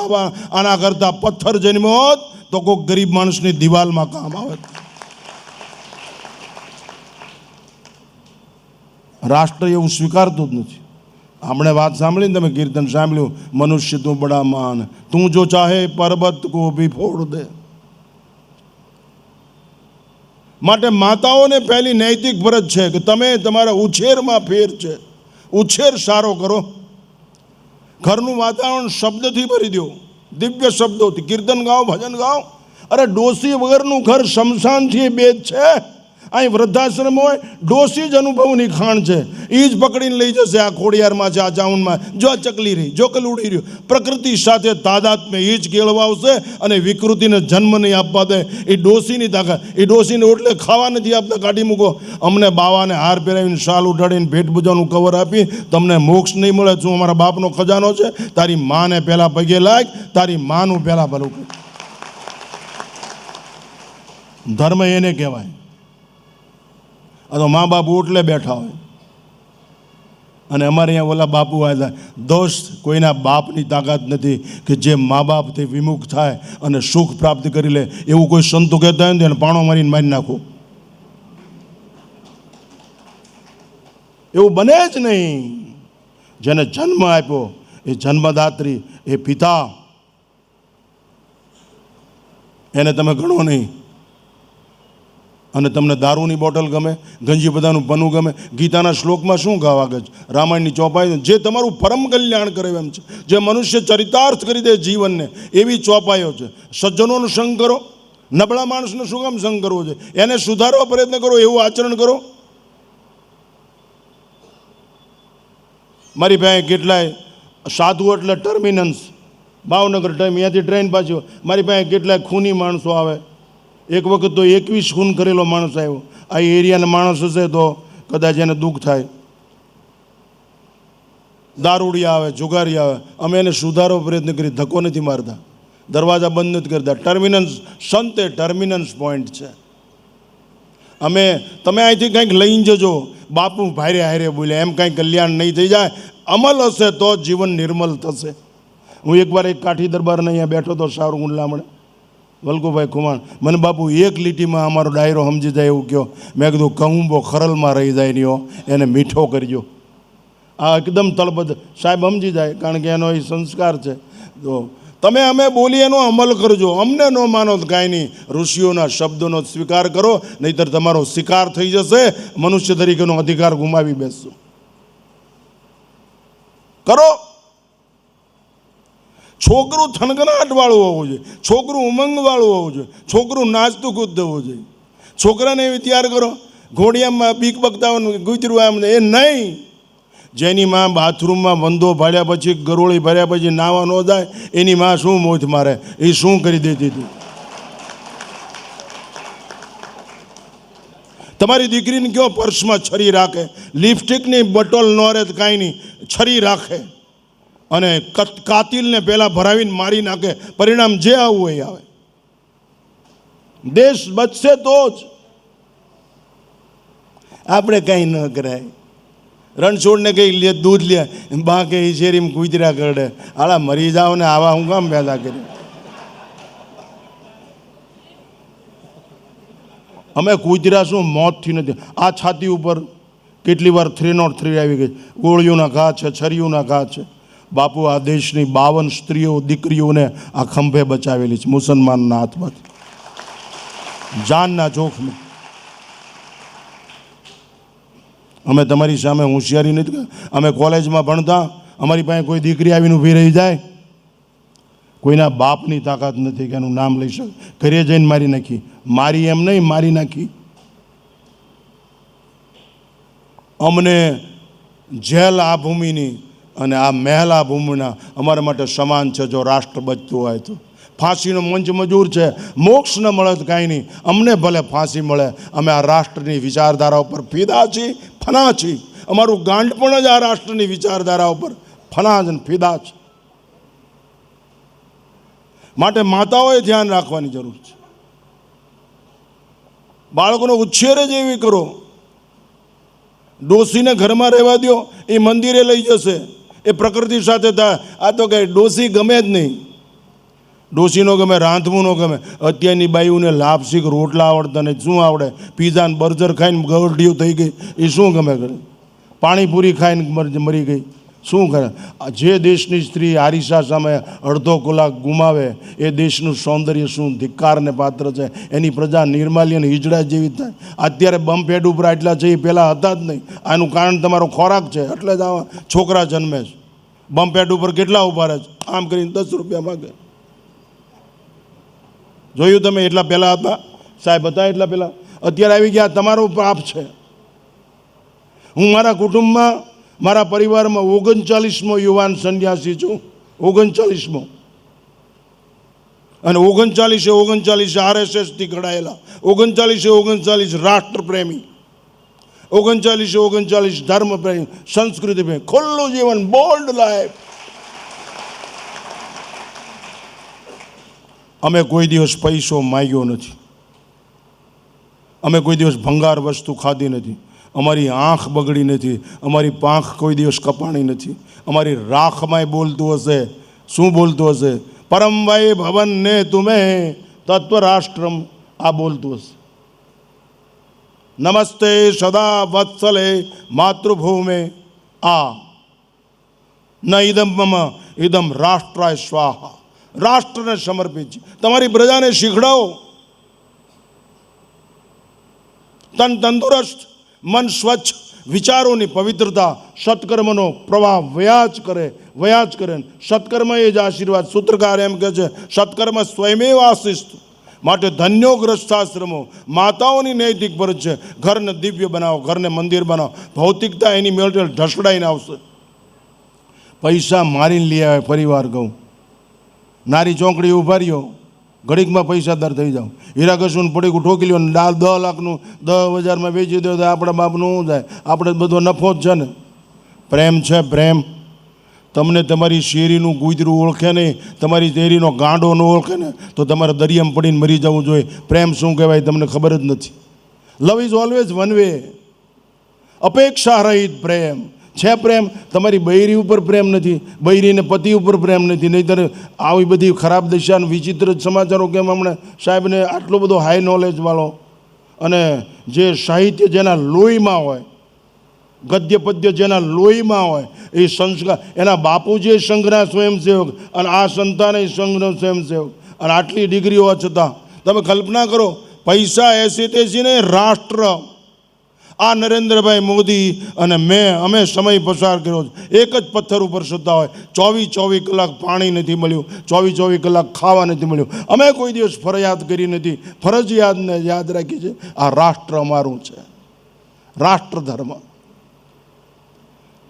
આના કરતાં પથ્થર જન્મ્યો હોત તો કોઈક ગરીબ માણસની દિવાલમાં કામ આવે. રાષ્ટ્ર એવું સ્વીકારતું જ નથી. આપણે વાત સાંભળીને, તમે કીર્તન સાંભળ્યું, મનુષ્ય તું બડા માન, તું જો ચાહે પર્વત કો ભી ફોડ દે. માટે માતાઓને પહેલી નૈતિક ફરજ છે કે તમે તમારા ઉછેરમાં ફેર છે. ઉછેર સારો કરો. ઘરનું વાતાવરણ શબ્દથી ભરી દો, દિવ્ય શબ્દોથી. કીર્તન ગાઓ, ભજન ગાઓ. અરે ડોસી વગરનું ઘર શમશાનથી બેદ છે. અહીં વૃદ્ધાશ્રમ હોય, ડોસી જ અનુભવની ખાણ છે. એ જ પકડીને લઈ જશે આ ખોડિયારમાં છે, આ ચાઉનમાં, જો આ ચકલી રહી, જો કલુડી રહ્યું. પ્રકૃતિ સાથે તાદાત્મ્ય એ જ કેળવાવશે અને વિકૃતિને જન્મ નહીં આપવા દે. એ ડોસીની તાકાત. એ ડોસીને ઓટલે ખાવા નથી આપતા, કાઢી મૂકો. અમને બાવાને હાર પહેરાવીને શાલ ઉઠાડીને ભેટ પૂજાનું કવર આપી તમને મોક્ષ નહીં મળે. શું અમારા બાપનો ખજાનો છે? તારી માને પહેલાં પગે લાગ, તારી માનું પહેલાં ભલું કર. ધર્મ એને કહેવાય. આ તો મા બાપ ઓટલે બેઠા હોય અને અમારે અહીંયા ઓલા બાપુ આવ્યા. દોસ્ત, કોઈના બાપની તાકાત નથી કે જે મા બાપથી વિમુખ થાય અને સુખ પ્રાપ્ત કરી લે. એવું કોઈ સંતો કહેતા હોય ને એને પાણો મારીને મારી નાખો. એવું બને જ નહીં. જેને જન્મ આપ્યો એ જન્મદાત્રી, એ પિતા, એને તમે ગણો નહીં. અને તમને દારૂની બોટલ ગમે, ગંજી બધાનું પનું ગમે. ગીતાના શ્લોકમાં શું ગાવા ગજ? રામાયણની ચોપાઈ, જે તમારું પરમ કલ્યાણ કરે એમ છે, જે મનુષ્ય ચરિતાર્થ કરી દે જીવનને, એવી ચોપાઈઓ છે. સજ્જનોનો સંગ કરો. નબળા માણસનો શું કામ સંગ કરવો છે? એને સુધારવા પ્રયત્ન કરો, એવું આચરણ કરો. મારી પાસે કેટલાય સાધુ એટલે ટર્મિનન્સ, ભાવનગર ટાઈમ, અહીંયાથી ટ્રેન પાછી. મારી પાસે કેટલાય ખૂની માણસો આવે. એક વખત તો 21 ખૂન કરેલો માણસ આવ્યો. આ એરિયાના માણસ હશે તો કદાચ એને દુઃખ થાય. દારૂડિયા આવે, જુગારી આવે. અમે એને સુધારવા પ્રયત્ન કરી, ધક્કો નથી મારતા, દરવાજા બંધ નથી કરતા. ટર્મિનન્સ સંતે ટર્મિનન્સ પોઈન્ટ છે. તમે અહીંથી કંઈક લઈને જજો. બાપુ ભારે હારે બોલ્યા એમ કાંઈ કલ્યાણ નહીં થઈ જાય. અમલ હશે તો જીવન નિર્મલ થશે. હું એકવાર એક કાઠી દરબારને અહીંયા બેઠો હતો, સાવરકુંડલામણે, વલ્કુભાઈ ખુમાણ. મને બાપુ એક લીટીમાં અમારો ડાયરો સમજી જાય એવું કહો. મેં કીધું કહુંબો ખરલમાં રહી જાય નહીં હો, એને મીઠો કરજો. આ એકદમ તળપદ. સાહેબ સમજી જાય, કારણ કે એનો એ સંસ્કાર છે. તો તમે અમે બોલીએ એનો અમલ કરજો. અમને ન માનો તો કાંઈ નહીં, ઋષિઓના શબ્દોનો સ્વીકાર કરો, નહીંતર તમારો શિકાર થઈ જશે. મનુષ્ય તરીકેનો અધિકાર ગુમાવી બેસશો. કરો. છોકરું થનગનાટવાળું હોવું જોઈએ, છોકરું ઉમંગવાળું હોવું જોઈએ, છોકરું નાચતું કૂદતું હોવું જોઈએ. છોકરાને એવી તૈયાર કરો, ઘોડિયામાં બીક બગતાવાનું ગુજરું આમ, એ નહીં. જેની માં બાથરૂમમાં વંદો ભાડ્યા પછી, ગરોળી ભર્યા પછી નાવા ન જાય, એની માં શું મોજ મારે, એ શું કરી દેતી હતી. તમારી દીકરીને કયો પર્સમાં છરી રાખે, લિપસ્ટિકની બોટલ ન રહે તો કાંઈ નહીં, છરી રાખે અને કાતિલને પહેલાં ભરાવીને મારી નાખે. પરિણામ જે આવું હોય આવે. દેશ બચશે તો જ. આપણે કંઈ ન કરાય. રણછોડને કંઈ લે, દૂધ લે, બા કે શેરીમાં કૂતરા કરડે. આળા મરી જાઓ ને આવા હું કામ પેદા કરે. અમે કૂતરા શું મોતથી નથી. આ છાતી ઉપર કેટલી વાર 303 આવી ગઈ. ગોળીઓના ઘા છે, છરીઓના ઘા છે. બાપુ આ દેશની 52 સ્ત્રીઓ, દીકરીઓને આ ખંભે બચાવેલી છે મુસલમાનના હાથમાંથી, જાનના જોખમે. અમે તમારી સામે હોશિયારી નથી. અમે કોલેજમાં ભણતા, અમારી પાસે કોઈ દીકરી આવીને ઊભી રહી જાય, કોઈના બાપની તાકાત નથી કે એનું નામ લઈ શકે. ઘરે જઈને મારી નાખી. મારી એમ નહીં, મારી નાખી. અમને જેલ આ ભૂમિની અને આ મહેલ આ ભૂમિના અમારા માટે સમાન છે. જો રાષ્ટ્ર બચતું હોય તો ફાંસીનો મંચ મજૂર છે. મોક્ષ ન મળે તો કાંઈ નહીં, અમને ભલે ફાંસી મળે. અમે આ રાષ્ટ્રની વિચારધારા ઉપર ફિદા છીએ, ફના છીએ. અમારું ગાંડ પણ જ આ રાષ્ટ્રની વિચારધારા ઉપર ફના જ ફિદા છે. માટે માતાઓએ ધ્યાન રાખવાની જરૂર છે. બાળકોનો ઉછેર જ એવી કરો. ડોસીને ઘરમાં રહેવા દો, એ મંદિરે લઈ જશે, એ પ્રકૃતિ સાથે થાય. આ તો કંઈ ડોસી ગમે જ નહીં. ડોસીનો ગમે, રાંધવું ન ગમે. અત્યારની બાઈઓને લાપસીક રોટલા આવડતા નહીં, શું આવડે? પીઝા ને બર્ગર ખાઈને ગરડીઓ થઈ ગઈ, એ શું ગમે કરે? પાણીપુરી ખાઈને મરી ગઈ, શું કરે? જે દેશની સ્ત્રી આરિસા સામે અડધો કલાક ગુમાવે, એ દેશનું સૌંદર્ય શું ધિક્કારને પાત્ર છે. એની પ્રજા નિર્માલ્ય અને હિજડા જેવી થાય. અત્યારે બમ્પ હેડ ઉપર આટલા છે, એ પહેલાં હતા જ નહીં. આનું કારણ તમારો ખોરાક છે. એટલે જ આવા છોકરા જન્મે છે. બમ્પ હેડ ઉપર કેટલા ઉભા રહે છે? આમ કરીને 10 રૂપિયા માગે. જોયું તમે? એટલા પહેલાં હતા સાહેબ, હતા એટલા પહેલાં. અત્યારે આવી ગયા તમારો પાપ છે. હું મારા કુટુંબમાં મારા પરિવારમાં 39મો યુવાન સંન્યાસી છું. 39મો. અને 39 RSSથી ઘડાયેલા, 39 રાષ્ટ્રપ્રેમી, 39 ધર્મપ્રેમી, સંસ્કૃતિ પ્રેમી, ખુલ્લું જીવન, બોલ્ડ લાઈફ. અમે કોઈ દિવસ પૈસો માંગ્યો નથી. અમે કોઈ દિવસ ભંગાર વસ્તુ ખાધી નથી. અમારી આંખ બગડી નથી. અમારી પાંખ કોઈ દિવસ કપાણી નથી. અમારી રાખમાંય બોલતું હશે. શું બોલતું હશે? પરમભાઈ ભવન ને તુમે તત્વ રાષ્ટ્રમ, આ બોલતું હશે. નમસ્તે સદા વત્સલે માતૃભૂમે, આ ન ઇદમ મમ ઇદમ રાષ્ટ્રાય સ્વાહા, રાષ્ટ્રને સમર્પિત છે. તમારી પ્રજાને શીખડાવો. તન તંદુરસ્ત, મન સ્વચ્છ, વિચારોની પવિત્રતા, સત્કર્મનો પ્રવાહ વયા જ કરે. સત્કર્મ એ જ આશીર્વાદ. સૂત્રકાર એમ કહે છે સત્કર્મ સ્વયમેવ આશિસ્ત. માટે ધન્યો ગ્રસ્થાશ્રમો, માતાઓની નૈતિક ફરજ છે. ઘરને દિવ્ય બનાવો, ઘરને મંદિર બનાવો. ભૌતિકતા એની મેળે ઢસડાઈને આવશે. પૈસા મારીને લઈ આવે. પરિવાર કહું, નારી ચોકડી ઉભા રહ્યો, ઘડીકમાં પૈસાદાર થઈ જાઓ. હીરા ઘસું પડીકું ઠોકી લ્યો, 10 લાખનું 10,000માં વેચી દો તો આપણા બાપનું શું જાય? આપણે બધો નફો જ છે ને. પ્રેમ છે, પ્રેમ. તમને તમારી શેરીનું કૂતરું ઓળખે નહીં, તમારી શેરીનો ગાંડો ન ઓળખે ને તો તમારે દરિયામાં પડીને મરી જવું જોઈએ. પ્રેમ શું કહેવાય તમને ખબર જ નથી. લવ ઇઝ ઓલવેઝ વન વે. અપેક્ષા રહિત પ્રેમ છે. પ્રેમ તમારી બૈરી ઉપર પ્રેમ નથી, બૈરીને પતિ ઉપર પ્રેમ નથી. નહીંતર આવી બધી ખરાબ દિશા વિચિત્ર સમાચારો કેમ હમણાં સાહેબને આટલો બધો હાઈ નોલેજવાળો અને જે સાહિત્ય જેના લોહીમાં હોય, ગદ્ય પદ્ય જેના લોહીમાં હોય, એ સંસ્કાર, એના બાપુજી સંઘના સ્વયંસેવક અને આ સંતાને સંઘનો સ્વયંસેવક, અને આટલી ડિગ્રી હોવા છતાં તમે કલ્પના કરો, પૈસા એસી તેસી ને રાષ્ટ્ર. આ નરેન્દ્રભાઈ મોદી અને અમે સમય પસાર કર્યો છે. એક જ પથ્થર ઉપર સત્તા હોય, 24 કલાક પાણી નથી મળ્યું, 24 કલાક ખાવા નથી મળ્યું. અમે કોઈ દિવસ ફરિયાદ કરી નથી. ફરજિયાતને યાદ રાખી છે. આ રાષ્ટ્ર અમારું છે, રાષ્ટ્ર ધર્મ.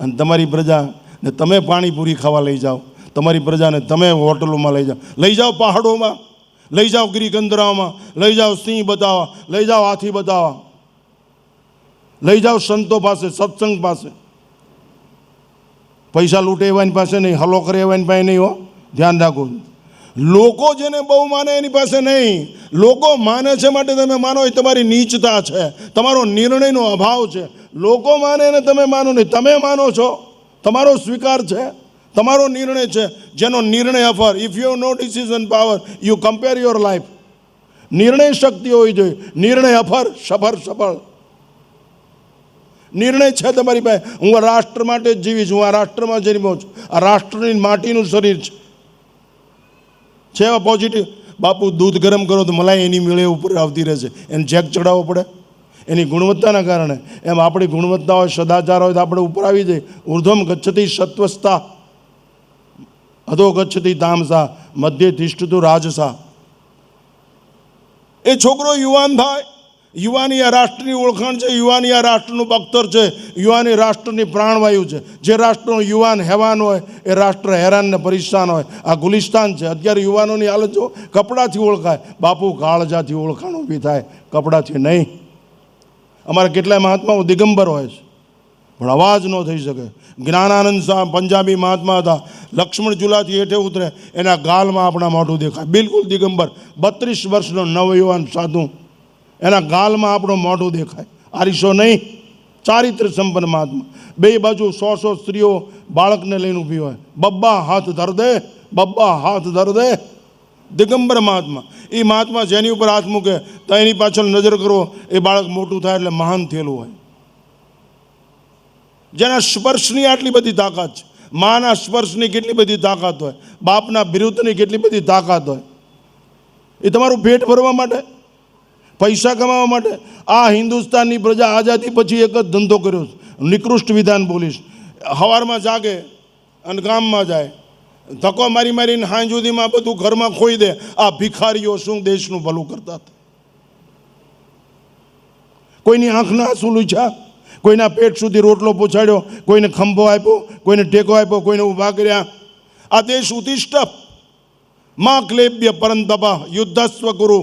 અને તમારી પ્રજાને તમે પાણીપુરી ખાવા લઈ જાઓ, તમારી પ્રજાને તમે હોટલોમાં લઈ જાઓ, પહાડોમાં લઈ જાઓ, ગિરિકંદરાઓમાં લઈ જાઓ, સિંહ બતાવવા લઈ જાઓ, હાથી બતાવવા લઈ જાઓ, સંતો પાસે, સત્સંગ પાસે. પૈસા લૂંટે એવાની પાસે નહીં, હલો કરે એવાની પાસે નહીં. હો, ધ્યાન રાખો. લોકો જેને બહુ માને એની પાસે નહીં. લોકો માને છે માટે તમે માનો એ તમારી નીચતા છે, તમારો નિર્ણયનો અભાવ છે. લોકો માને ને તમે માનો નહીં. તમે માનો છો, તમારો સ્વીકાર છે, તમારો નિર્ણય છે. જેનો નિર્ણય અફર. If you have no decision power, you compare your life. નિર્ણય શક્તિ હોવી જોઈએ. નિર્ણય અફર, સફળ. નિર્ણય છે તમારી પાસે. હું આ રાષ્ટ્ર માટે જ જીવીશ, હું આ રાષ્ટ્રમાં જન્મ્યો છું. આ રાષ્ટ્રની માટીનું શરીર છે એવા પોઝિટિવ. બાપુ દૂધ ગરમ કરો તો મલાઈ એની મેળે ઉપર આવતી રહેશે. એને જેક ચડાવવો પડે એની ગુણવત્તાના કારણે. એમ આપણી ગુણવત્તા હોય, સદાચાર હોય તો આપણે ઉપર આવી જાય. ઉર્ધ્વમ ગચ્છતિ સત્વસ્તા, અધો ગચ્છતિ તામસા, મધ્ય તિષ્ઠતુ રાજસા. એ છોકરો યુવાન થાય. યુવાની આ રાષ્ટ્રની ઓળખાણ છે. યુવાની આ રાષ્ટ્રનું બખ્તર છે. યુવાની રાષ્ટ્રની પ્રાણવાયુ છે. જે રાષ્ટ્રનો યુવાન હેવાન હોય એ રાષ્ટ્ર હેરાન ને પરેશાન હોય. આ ગુલિસ્તાન છે. અત્યારે યુવાનોની હાલત જો, કપડાથી ઓળખાય. બાપુ કાળજાથી ઓળખાણ ઊભી થાય, કપડાથી નહીં. અમારા કેટલાય મહાત્માઓ દિગંબર હોય છે પણ અવાજ ન થઈ શકે. જ્ઞાનાનંદ શાહ પંજાબી મહાત્મા હતા. લક્ષ્મણ ચૂલાથી હેઠે ઉતરે, એના ગાલમાં આપણા મોઢું દેખાય. બિલકુલ દિગંબર. 32 વર્ષનો નવયુવાન સાધુ, એના ગાલમાં આપણું મોઢું દેખાય. આરીશો નહીં, ચારિત્ર સંપન્ન મહાત્મા. બે બાજુ 100 સ્ત્રીઓ બાળકને લઈને ઊભી હોય. બબ્બા હાથ ધર દે. દિગંબર મહાત્મા. એ મહાત્મા જેની ઉપર હાથ મૂકે તો એની પાછળ નજર કરો, એ બાળક મોટું થાય એટલે મહાન થયેલું હોય. જેના સ્પર્શની આટલી બધી તાકાત છે. માના સ્પર્શની કેટલી બધી તાકાત હોય, બાપના બિરુદની કેટલી બધી તાકાત હોય. એ તમારું પેટ ભરવા માટે, પૈસા કમાવા માટે. આ હિન્દુસ્તાનની પ્રજા આઝાદી પછી એક જ ધંધો કર્યો છે, નિકૃષ્ટ વિધાન બોલીશ. સવારમાં જાગે અને ગામમાં જાય, ધક્કો મારીને હાંજ સુધીમાં બધું ઘરમાં ખોઈ દે. આ ભિખારીઓ શું દેશનું ભલું કરતા હતા? કોઈની આંખના આંસુ લૂછ્યા, કોઈના પેટ સુધી રોટલો પહોંચાડ્યો, કોઈને ખંભો આપ્યો, કોઈને ટેકો આપ્યો, કોઈને ઊભા કર્યા. આ દેશ ઉત્તિષ્ઠ માં ક્લેબ્ય પરંતપ યુદ્ધસ્વ કુરુ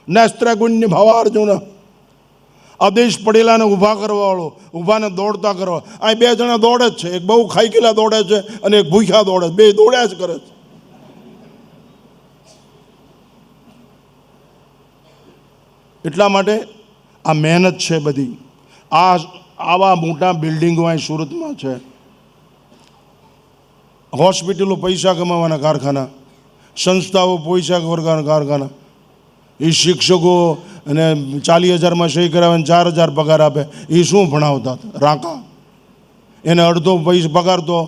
નેસ્ત્રગુણ્ય ભાવાર્જુન. આ દેશ પડેલાને ઊભા કરવાવાળો, ઊભાને દોડતા કરવા. અહીં બે જણા દોડે જ છે, એક બહુ ખાઈ ગયેલા દોડે છે અને એક ભૂખ્યા દોડે છે, બે દોડ્યા જ કરે છે. એટલા માટે આ મહેનત છે બધી. આવા મોટા બિલ્ડિંગો અહીં સુરતમાં છે, હોસ્પિટલો પૈસા કમાવાના કારખાના, સંસ્થાઓ પૈસા કરવાના કારખાના. એ શિક્ષકો અને 40,000માં સહી કરાવે 4,000 પગાર આપે. એ શું ભણાવતા રાકા? એને અડધો પૈસા પગાર તો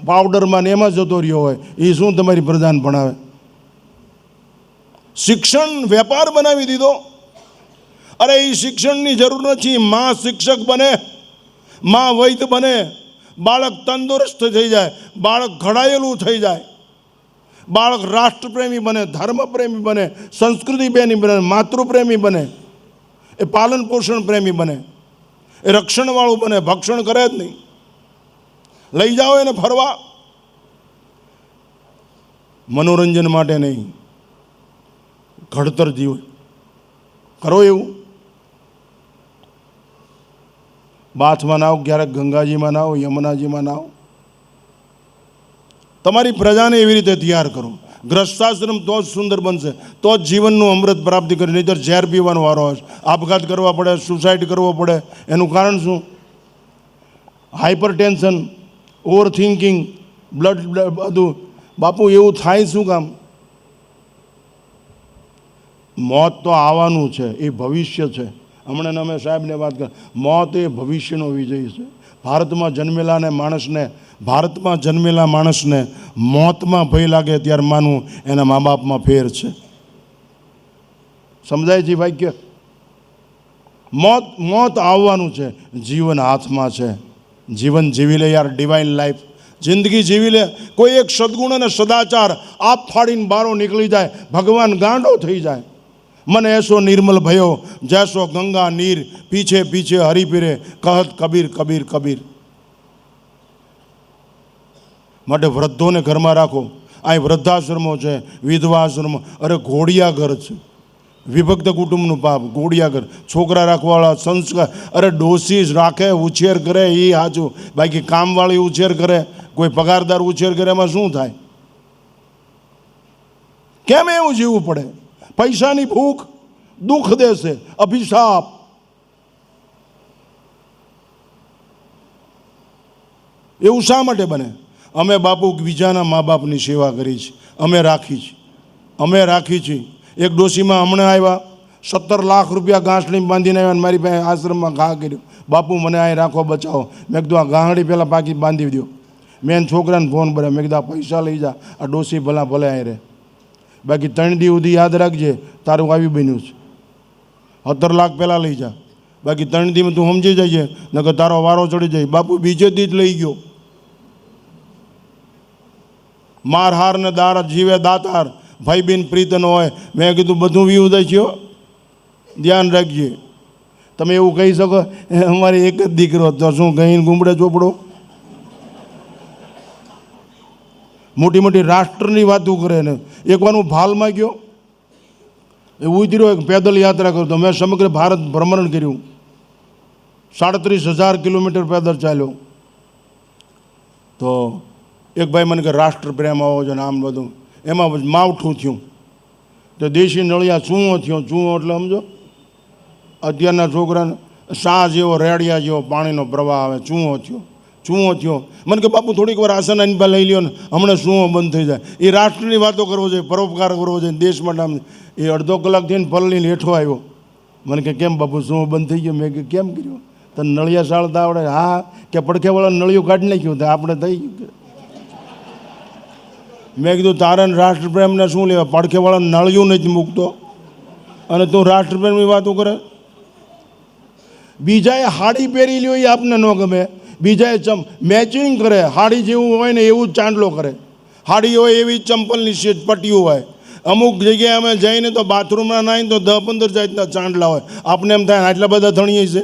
પાવડરમાં ને એમાં જતો રહ્યો હોય. એ શું તમારી પ્રધાન ભણાવે? શિક્ષણ વેપાર બનાવી દીધો. અરે એ શિક્ષણની જરૂર નથી. માં શિક્ષક બને, માં વૈદ્ય બને, બાળક તંદુરસ્ત થઈ જાય, બાળક ઘડાયેલું થઈ જાય, બાળક રાષ્ટ્રપ્રેમી બને, ધર્મપ્રેમી બને, સંસ્કૃતિ પ્રેમી બને, માતૃપ્રેમી બને, એ પાલન પોષણ પ્રેમી બને, એ રક્ષણવાળું બને. ભક્ષણ કરે જ નહીં. લઈ જાઓ એને ફરવા, મનોરંજન માટે નહીં, ઘડતર જીવન કરો. એવું બાથમાં નાવ, ક્યારેક ગંગાજીમાં નાવ, યમુનાજીમાં નાવ. તમારી પ્રજાને એવી રીતે તૈયાર કરો. ગ્રસ્તાશ્રમ તો જ સુંદર બનશે, તો જ જીવનનું અમૃત પ્રાપ્તિ કરી. નહીંતર ઝેર પીવાનો વારો હશે, આપઘાત કરવા પડે, સુસાઇડ કરવો પડે. એનું કારણ શું? Hyper tension, over thinking, blood બધું. બાપુ એવું થાય શું કામ? મોત તો આવવાનું છે, એ ભવિષ્ય છે. હમણાં અમે સાહેબને વાત કરી, મોત એ ભવિષ્યનો વિજય છે. ભારતમાં જન્મેલા માણસને મોતમાં ભય લાગે ત્યારે માનવું એના મા બાપમાં ફેર છે. સમજાય છે વાક્ય? મોત આવવાનું છે, જીવન હાથમાં છે. જીવન જીવી લે યાર, ડિવાઇન લાઈફ જિંદગી જીવી લે. કોઈ એક સદગુણ અને સદાચાર આપ ફાડીને બારો નીકળી જાય, ભગવાન ગાંડો થઈ જાય. मन ऐसो निर्मल भयो जैसो गंगा नीर पीछे पीछे हरी फिरे कहत कबीर कबीर कबीर. માટે વૃદ્ધોને ઘરમાં રાખો. અહીં વૃદ્ધાશ્રમો છે, વિધવાશ્રમો. અરે ઘોડિયાઘર છે, વિભક્ત કુટુંબનું પાપ. ઘોડિયાઘર, છોકરા રાખવાવાળા, સંસ્કાર. અરે ડોસી રાખે, ઉછેર કરે એ સાચું. બાકી કામવાળી ઉછેર કરે, કોઈ પગારદાર ઉછેર કરે, એમાં શું થાય? કેમ એવું જીવવું પડે? પૈસાની ભૂખ દુઃખ દેશે, અભિશાપ. એવું શા માટે બને? અમે બાપુ બીજાના મા બાપની સેવા કરી છે, અમે રાખી છે. એક ડોશીમાં હમણાં આવ્યા, 17 લાખ રૂપિયા ગાંસડી બાંધીને આવ્યા, મારી પાસે આશ્રમમાં ઘા કર્યું. બાપુ મને અહીં રાખો, બચાવો. મેં કીધું આ ગાંહડી પહેલાં પાકી બાંધી દો. મેં છોકરાને ફોન કર્યો, મેં કીધું આ પૈસા લઈ જા, આ ડોશી ભલે અહીં રહે. બાકી 3 દી સુધી યાદ રાખજે, તારું આવી બન્યું છે. 17 લાખ પહેલાં લઈ જા, બાકી 3 દીમાં તું સમજી જઈએ, નકર તારો વારો ચડી જાય. બાપુ બીજે દી જ લઈ ગયો. મારહાર ને દાર જીવે દાતાર, ભાઈ બેન પ્રીત ન હોય. મેં કીધું બધું વ્યૂ થાય છે, ધ્યાન રાખજે. તમે એવું કહી શકો અમારે એક જ દીકરો, તો શું ગઈને ગુમડે ચોપડો? મોટી મોટી રાષ્ટ્રની વાતો કરે ને. એકવાર હું ભાલમાં ગયો, એ ઉતર્યો, એક પેદલ યાત્રા કરતો. મેં સમગ્ર ભારત ભ્રમણ કર્યું, 37,000 કિલોમીટર પેદલ ચાલ્યો. તો એક ભાઈ મને કે રાષ્ટ્રપ્રેમ આવો છે ને આમ બધું. એમાં માવઠું થયું તો દેશી નળિયા ચૂંઓ થયો. ચૂંઓ એટલે સમજો, અત્યારના છોકરાને શાહ જેવો રેડિયા જેવો પાણીનો પ્રવાહ આવે. ચૂંઓ થયો. મને કે બાપુ થોડીક વાર આસન અનપા લઈ લ્યો ને, હમણાં ચૂંઓ બંધ થઈ જાય. એ રાષ્ટ્રની વાતો કરવો જોઈએ, પરોપકાર કરવો જોઈએ, દેશ માટે. એ અડધો કલાક થઈને પલળીને હેઠો આવ્યો. મને કે કેમ બાપુ ચૂંઓ બંધ થઈ ગયો? મેં કે કેમ કર્યું? તને નળિયા સાળતા આવડે? હા. કે પડખેવાળા નળિયું કાઢી નાખ્યું, તો આપણે થઈ ગયું. મેં કીધું તારે રાષ્ટ્રપ્રેમને શું લેવા? પડખેવાળા નળિયું નથી મૂકતો અને તું રાષ્ટ્રપ્રેમની વાતો કરે. બીજાએ હાડી પહેરી લ્યો, એ આપને ન ગમે. બીજાએ મેચિંગ કરે, હાડી જેવું હોય ને એવું જ ચાંદલો કરે. હાડી હોય એવી ચંપલની પટ્ટીઓ હોય, અમુક જગ્યાએ અમે જઈને તો બાથરૂમમાં નાહીને તો 10-15 જાતના ચાંદલા હોય. આપને એમ થાય આટલા બધા ધણીએ છે.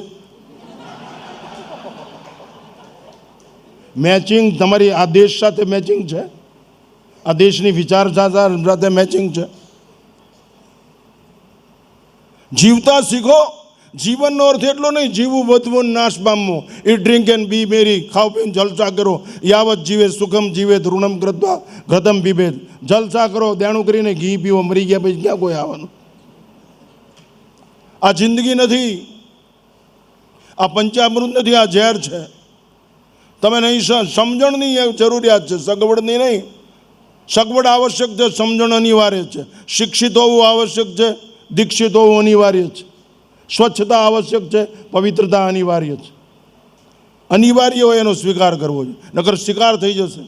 મેચિંગ તમારી આ દેશ સાથે મેચિંગ છે, આ દેશની વિચારધારા સાથે મેચિંગ છે. જીવતા શીખો. જીવનનો અર્થ એટલો નહીં જીવવું વધવું નાશ પામવું. ઈ ડ્રિંક એન્ડ બી મેરી, ખાવ પીને જલસા કરો. યાવત જીવે સુખમ જીવે ઋણમ કૃત્વા ઘતમ પીબેદ. જલસા કરો, દેણું કરીને ઘી પીવો, મરી ગયા પછી ક્યાં કોઈ આવવાનું. આ જિંદગી નથી, આ પંચામૃત નથી, આ ઝેર છે. તમે નહીં સમજણની જરૂરિયાત છે, સગવડની નહીં. સગવડ આવશ્યક છે, સમજણ અનિવાર્ય છે. શિક્ષિત હોવું આવશ્યક છે, દીક્ષિત હોવું અનિવાર્ય છે. સ્વચ્છતા આવશ્યક છે, પવિત્રતા અનિવાર્ય છે. અનિવાર્ય હોય એનો સ્વીકાર કરવો જોઈએ, નકર શિકાર થઈ જશે.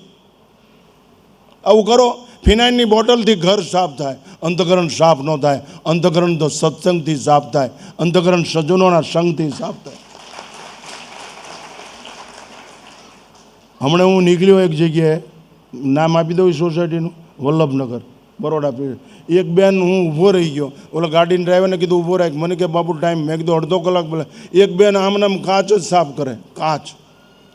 આવું કરો. ફિનાઇલની બોટલથી ઘર સાફ થાય, અંતઃકરણ સાફ ન થાય. અંતઃકરણ તો સત્સંગથી સાફ થાય, અંતઃકરણ સજ્જનોના સંગથી સાફ થાય. હમણાં હું નીકળ્યો એક જગ્યાએ, નામ આપી દઉં સોસાયટીનું, વલ્લભનગર, બરોડા. એક બેન હું ઊભો રહી ગયો, ઓલા ગાડીના ડ્રાઈવરને કીધું ઊભો રાખ. મને કે બાપુ ટાઈમ. મેં કીધું અડધો કલાક બોલે. એક બેન આમને આમ કાચ જ સાફ કરે, કાચ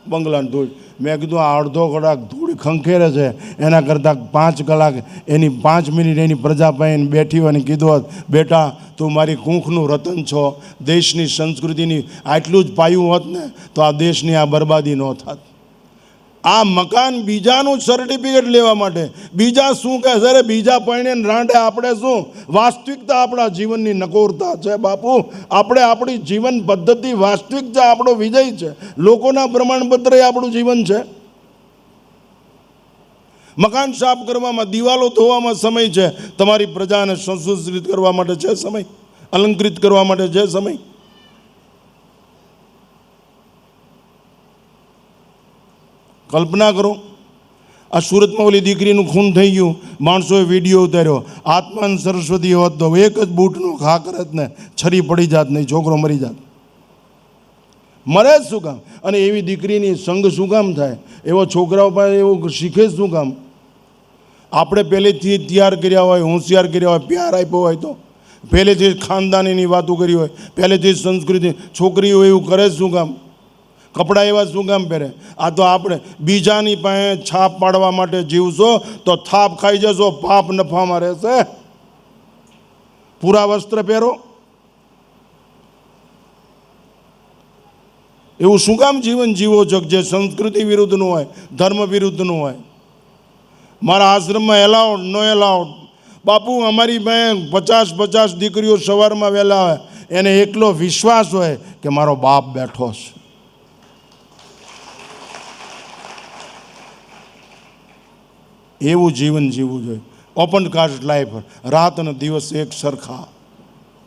બંગલાની ધૂળ. મેં કીધું આ અડધો કલાક ધૂળ ખંખેરે છે, એના કરતાં 5 કલાક એની 5 મિનિટ એની પ્રજા પાસે બેઠી હોય અને કીધું હોત બેટા તું મારી કૂંખનું રતન છો, દેશની સંસ્કૃતિની આટલું જ પાયું હોત ને તો આ દેશની આ બરબાદી ન થાત. આ મકાન બીજાનું સર્ટિફિકેટ લેવા માટે, બીજા શું કહે છે, બીજા પૈણે રાંડે આપણે શું. વાસ્તવિકતા આપણા જીવનની નકોરતા છે બાપુ. આપણે આપણી જીવન પદ્ધતિ વાસ્તવિકતા આપણો વિજય છે. લોકોના પ્રમાણપત્ર એ આપણું જીવન છે. મકાન સાફ કરવામાં, દિવાલો ધોવામાં સમય છે. તમારી પ્રજાને સુશોભિત કરવા માટે છે સમય, અલંકૃત કરવા માટે છે સમય. કલ્પના કરો, આ સુરતમાં ઓલી દીકરીનું ખૂન થઈ ગયું, માણસોએ વિડીયો ઉતાર્યો. આત્માન સરસ્વતી હોત તો એક જ બૂટનો ઘા કરત ને છરી પડી જાત નહીં, છોકરો મરી જાત. મરે જ શું કામ? અને એવી દીકરીની સંગ શું કામ થાય? એવો છોકરાઓ પાસે એવું શીખે શું કામ? આપણે પહેલેથી તૈયાર કર્યા હોય, હોશિયાર કર્યા હોય, પ્યાર આપ્યો હોય, તો પહેલેથી ખાનદાનીની વાતો કરી હોય, પહેલેથી સંસ્કૃતિ, છોકરીઓ એવું કરે શું કામ? કપડાં એવા શું કામ પહેરે? આ તો આપણે બીજાની પાસે છાપ પાડવા માટે જીવશો તો થાપ ખાઈ જશો, પાપ નફામાં રહેશે. પૂરા વસ્ત્ર પહેરો. એવું શું કામ જીવન જીવો છો જે સંસ્કૃતિ વિરુદ્ધનું હોય, ધર્મ વિરુદ્ધનું હોય? મારા આશ્રમમાં એલાઉડ નો એલાઉડ. બાપુ અમારી પાસે 50 દીકરીઓ સવારમાં વહેલા હોય, એને એકલો વિશ્વાસ હોય કે મારો બાપ બેઠો છે. એવું જીવન જીવવું જોઈએ. ઓપન કાસ્ટ લાઈફ, રાત અને દિવસ એક સરખા,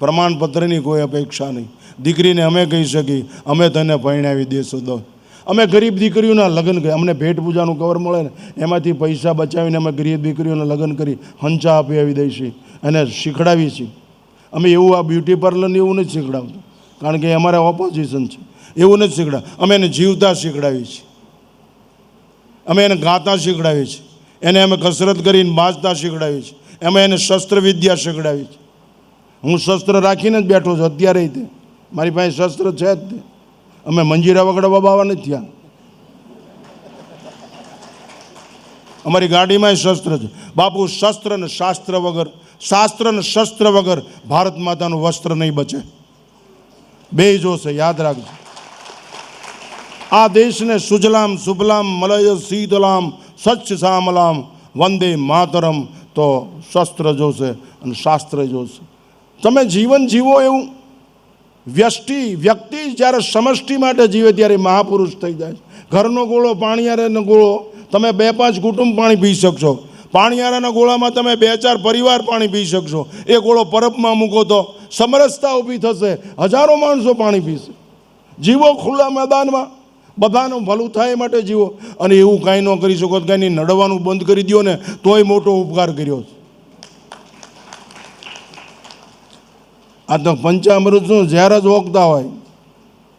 પ્રમાણપત્રની કોઈ અપેક્ષા નહીં. દીકરીને અમે કહી શકીએ અમે તને પરણાવી દેશું દો. અમે ગરીબ દીકરીઓના લગ્ન કરી, અમને ભેટ પૂજાનું કવર મળે ને એમાંથી પૈસા બચાવીને અમે ગરીબ દીકરીઓના લગ્ન કરી હંચા આપી આવી દઈએ છીએ અને શીખડાવીએ છીએ. અમે એવું આ બ્યુટી પાર્લરને એવું નથી શીખડાવતું, કારણ કે અમારે ઓપોઝિશન છે. એવું નથી શીખડાવ. અમે એને જીવતા શીખડાવીએ છીએ, અમે એને ગાતા શીખડાવીએ છીએ, એને અમે કસરત કરીને બાજતા શીખડાવીએ છીએ, અમે એને શસ્ત્ર વિદ્યા શીખડાવી છે. હું શસ્ત્ર રાખીને જ બેઠો છું અત્યારે. તે મારી પાસે શસ્ત્ર છે જ. તે અમે મંજીરા વગડા બાબા નથી થયા. અમારી ગાડીમાં શસ્ત્ર છે બાપુ. શસ્ત્ર ને શાસ્ત્ર વગર, શાસ્ત્ર ને શસ્ત્ર વગર ભારત માતાનું વસ્ત્ર નહીં બચે. બે જોશે, યાદ રાખજો. આ દેશને સુજલામ સુફલામ મલય શીતલામ સ્વચ્છ શ્યામલામ વંદે માતરમ તો શસ્ત્ર જોશે અને શાસ્ત્ર જોશે. તમે જીવન જીવો એવું. વ્યક્તિ જ્યારે સમષ્ટિ માટે જીવે ત્યારે મહાપુરુષ થઈ જાય. ઘરનો ગોળો, પાણીયારાનો ગોળો, તમે 2-5 કુટુંબ પાણી પી શકશો. પાણીયારાના ગોળામાં તમે 2-4 પરિવાર પાણી પી શકશો. એ ગોળો પરબમાં મૂકો તો સમરસતા ઊભી થશે, હજારો માણસો પાણી પીશે. જીવો ખુલ્લા મેદાનમાં, બધાનું ભલું થાય માટે જીવો. અને એવું કાંઈ ન કરી શકો, કાંઈ નહીં, નડવાનું બંધ કરી દો ને તોય મોટો ઉપકાર કર્યો છે. આ તો પંચામૃત શું ઝેર જ ઓગતા હોય.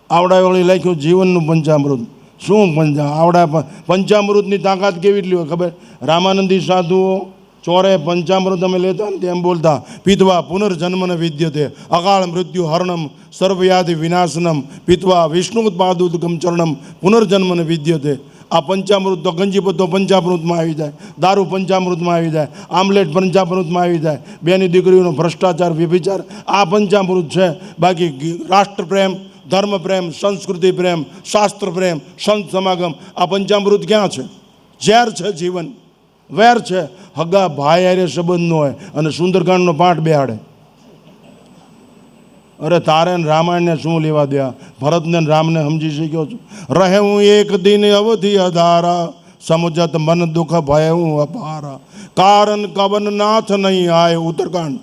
આવડાવાળી લખ્યું જીવનનું પંચામૃત. શું આવડા પંચામૃતની તાકાત કેવી એટલી હોય ખબર? રામાનંદી સાધુઓ ચોરે પંચામૃત અમે લેતા ને તેમ બોલતા પીતવા પુનર્જન્મને વિદ્યતે અકાળ મૃત્યુ હરણમ સર્વયાધિ વિનાશનમ પીતવા વિષ્ણુપાદુદગમ ચરણમ પુનર્જન્મને વિદ્યતે. આ પંચામૃત તો ગંજીપતો પંચામૃતમાં આવી જાય, દારૂ પંચામૃતમાં આવી જાય, આમલેટ પંચામૃતમાં આવી જાય, બેની દીકરીઓનો ભ્રષ્ટાચાર વ્યભિચાર આ પંચામૃત છે. બાકી રાષ્ટ્ર પ્રેમ, ધર્મ પ્રેમ, સંસ્કૃતિ પ્રેમ, શાસ્ત્ર પ્રેમ, સંત સમાગમ આ પંચામૃત ક્યાં છે? ઝેર છે જીવન, વેર છે. હગા ભાઈ હારે સંબંધ ન હોય અને સુંદરકાંડનો પાઠ બેહાડે. અરે તારે ને રામાયણને શું લેવા દે? ભરતને ને રામને સમજી શક્યો છું. રહે હું એક દિન અવધિ અધારા, સમજત મન દુઃખ ભય હું અપારા, કારણ કવન નાથ નહીં આય. ઉત્તરકાંડ.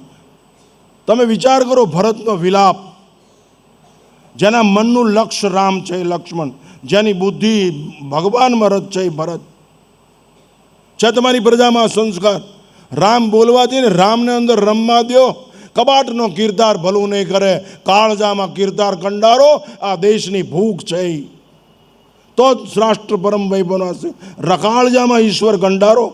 તમે વિચાર કરો, ભરતનો વિલાપ. જેના મનનું લક્ષ્ય રામ છે એ લક્ષ્મણ, જેની બુદ્ધિ ભગવાનમાં રથ છે એ ભરત છે. તમારી પ્રજામાં સંસ્કાર. રામ બોલવાથી ને રામને અંદર રમવા દો. કબાટનો કિરદાર ભલું નહીં કરે, કાળજામાં કિરદાર કંડારો. આ દેશની ભૂખ છે તો જ રાષ્ટ્ર પરમ વૈભવ બનશે. રકાળજામાં ઈશ્વર કંડારો.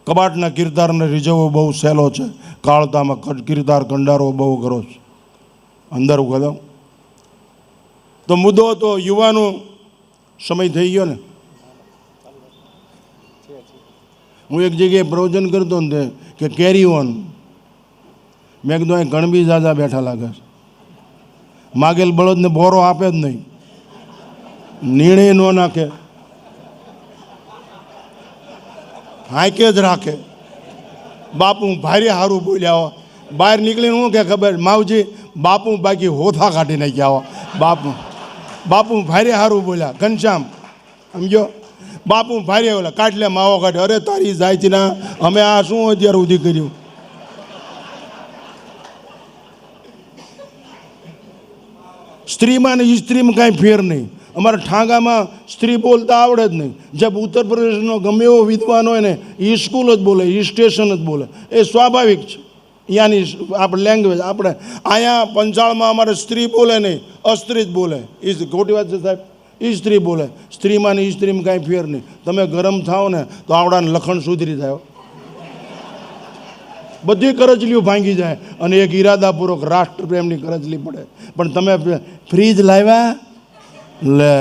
કબાટના કિરદારને રીઝવવો બહુ સહેલો છે, કાળતામાં કિરદાર કંડારો બહુ કરો છે. અંદર ઉગલો તો મુદ્દો તો યુવાનો સમય થઈ ગયો ને. હું એક જગ્યાએ પ્રવચન કરતો ને કે કેરી ઓન. મેં કીધું અહીં ગણબી જાજા બેઠા લાગે છે. માગેલ બળદને બોરો આપે જ નહીં, નિર્ણય ન નાખે, હાંકે જ રાખે. બાપુ ભારે સારું બોલ્યા હો. બહાર નીકળીને હું કે ખબર માવજી બાપુ બાકી હોથા કાઢી નાખ્યા હો. બાપુ ભારે સારું બોલ્યા. ઘનશ્યામ સમજો, બાપુ ભારે ઓલા કાટલે માવો કાઢે. અરે તારી જાય છે ના, અમે આ શું અત્યાર સુધી કર્યું? સ્ત્રીમાં ને સ્ત્રીમાં કાંઈ ફેર નહીં. અમારા ઠાંગામાં સ્ત્રી બોલતા આવડે જ નહીં. જબ ઉત્તર પ્રદેશનો ગમે એવો વિદ્વાન હોય ને એ સ્કૂલ જ બોલે, એ સ્ટેશન જ બોલે. એ સ્વાભાવિક છે. અહીંયાની આપણે લેંગ્વેજ. આપણે અહીંયા પંચાળમાં અમારે સ્ત્રી બોલે નહીં, અસ્ત્રી જ બોલે. એ ખોટી વાત છે સાહેબ. એ સ્ત્રી બોલે. સ્ત્રીમાં ને સ્ત્રીમાં કાંઈ ફેર નહીં. તમે ગરમ થાવ ને તો આવડાને લખણ સુધરી જાય. બધી કરચલીઓ ભાંગી જાય અને એક ઈરાદાપૂર્વક રાષ્ટ્રપ્રેમની કરચલી પડે. પણ તમે ફ્રીજ લાવ્યા લે,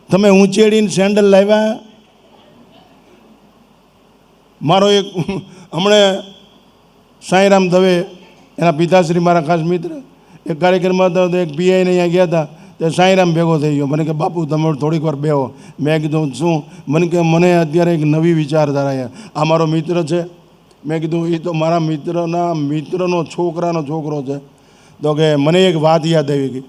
તમે ઊંચેડીને સેન્ડલ લાવ્યા. મારો એક હમણે સાંઈરામ દવે, એના પિતાશ્રી મારા ખાસ મિત્ર, એક કાર્યક્રમમાં હતા તો એક પીઆઈને અહીંયા ગયા હતા. તે સાંઈરામ ભેગો થઈ ગયો. મને કે બાપુ તમે થોડીક વાર બેહો. મેં કીધું શું? મને કે મને અત્યારે એક નવી વિચારધારા. આ મારો મિત્ર છે. મેં કીધું એ તો મારા મિત્રનો છોકરાનો છોકરો છે. તો કે મને એક વાત યાદ આવી ગઈ.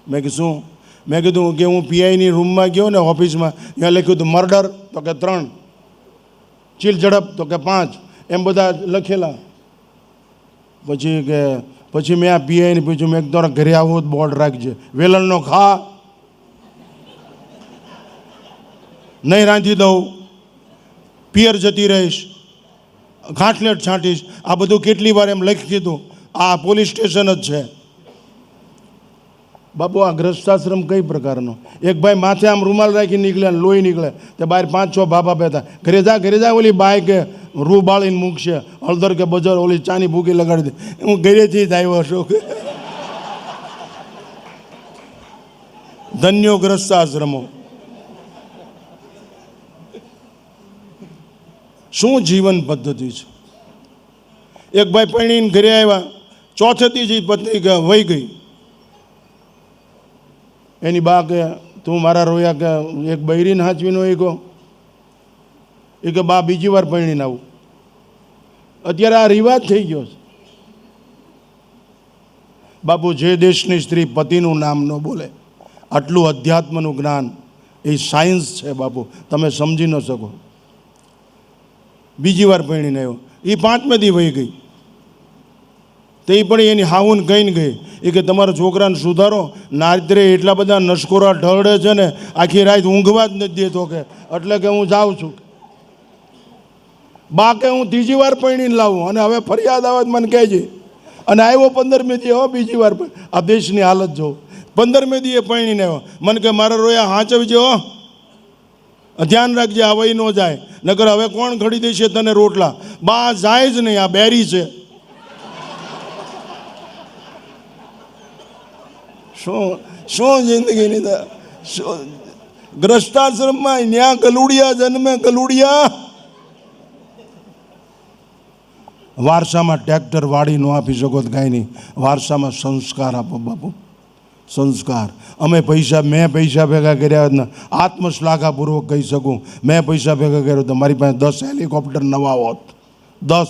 મેં કીધું શું? મેં કીધું કે હું પીઆઈની રૂમમાં ગયો ને ઓફિસમાં, ત્યાં લખ્યું હતું મર્ડર, તો કે 3, ચીલ ઝડપ તો કે 5, એમ બધા લખેલા. પછી મેં આ પીઆઈને પૂછ્યું, મેં તારા ઘરે આવો જ બોર્ડ રાખજે, વેલણનો ખા, નહીં રાંધી દઉં, પિયર જતી રહીશ, ઘાટલેટ છાંટીશ. આ બધું કેટલી વાર એમ લખી દીધું. આ પોલીસ સ્ટેશન જ છે. બાપુ આ ગ્રસ્તાશ્રમ કઈ પ્રકારનો? એક ભાઈ માથે આમ રૂમાલ રાખી નીકળે, લોહી નીકળે, તે બહાર 5-6 બાપા બેઠા. ઘરે જા ઓલી બાય કે રૂ બાળીને મૂકશે, હળદર કે બજાર ઓલી ચાની ભૂકી લગાડી દે. હું ઘરેથી જ આવ્યો છું. ધન્યો ગ્રસ્તાશ્રમો. શું જીવન પદ્ધતિ છે? એક ભાઈ પરણીને ઘરે આવ્યા, ચોથેથી જ પત્ની વહી ગઈ. એની બા કે તું મારા રોયા કે એક બૈરીને હાચવીનો એ કહો. એ કે બા બીજી વાર પરણીને આવું. અત્યારે આ રિવાજ થઈ ગયો છે. બાપુ જે દેશની સ્ત્રી પતિનું નામ ન બોલે, આટલું અધ્યાત્મનું જ્ઞાન એ સાયન્સ છે બાપુ, તમે સમજી ન શકો. બીજી વાર પરણીને આવ્યો. એ 5મે દી વહી ગઈ. તે પણ એની હાહુન કહીને ગઈ. એ કે તમારા છોકરાને સુધારો, નાત્રે એટલા બધા નસકોરા ઢળે છે ને આખી રાત ઊંઘવા જ નથી દેતો કે, એટલે કે હું જાઉં છું. બા કે હું ત્રીજી વાર પરણીને લાવું અને હવે ફરિયાદ આવે મને કહેજે. અને આવ્યો 15મે દી. હો બીજી વાર. આ દેશની હાલત જો. 15મે દીએ પરણીને આવ્યો. મને કે મારા રોયા હાંચવજો. ધ્યાન રાખજે, આ વહી ન જાય, નકર હવે કોણ ઘડી દેશે તને રોટલા? બા જાય જ નહીં, આ બેરી છે. શું શું જિંદગીની શું ગ્રસ્તાશ્રમમાં ન્યા કલુડિયા જન્મે, કલુડિયા. વારસામાં ટ્રેક્ટર વાળી ન આપી શકો તો કાંઈ નહીં, વારસામાં સંસ્કાર આપો બાપુ, સંસ્કાર. મેં પૈસા ભેગા કર્યા ને આત્મશ્લાઘાપૂર્વક કહી શકું, મેં પૈસા ભેગા કર્યો તો મારી પાસે 10 હેલિકોપ્ટર નવા હોત, 10.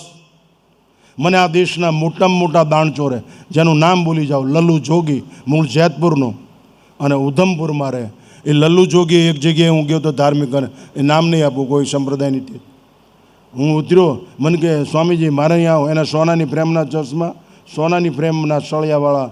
મને આ દેશના મોટામાં મોટા દાણચોરે, જેનું નામ ભૂલી જાઓ, લલ્લુ જોગી, મૂળ જેતપુરનો અને ઉધમપુરમાં રહે. એ લલ્લુ જોગી એક જગ્યાએ હું ગયો તો ધાર્મિક, અને એ નામ નહીં આપું કોઈ સંપ્રદાયની. હું ઉતર્યો, મને કે સ્વામીજી મારે અહીંયા આવો. એના સોનાની ફ્રેમના ચશ્મા, સોનાની ફ્રેમના સળિયાવાળા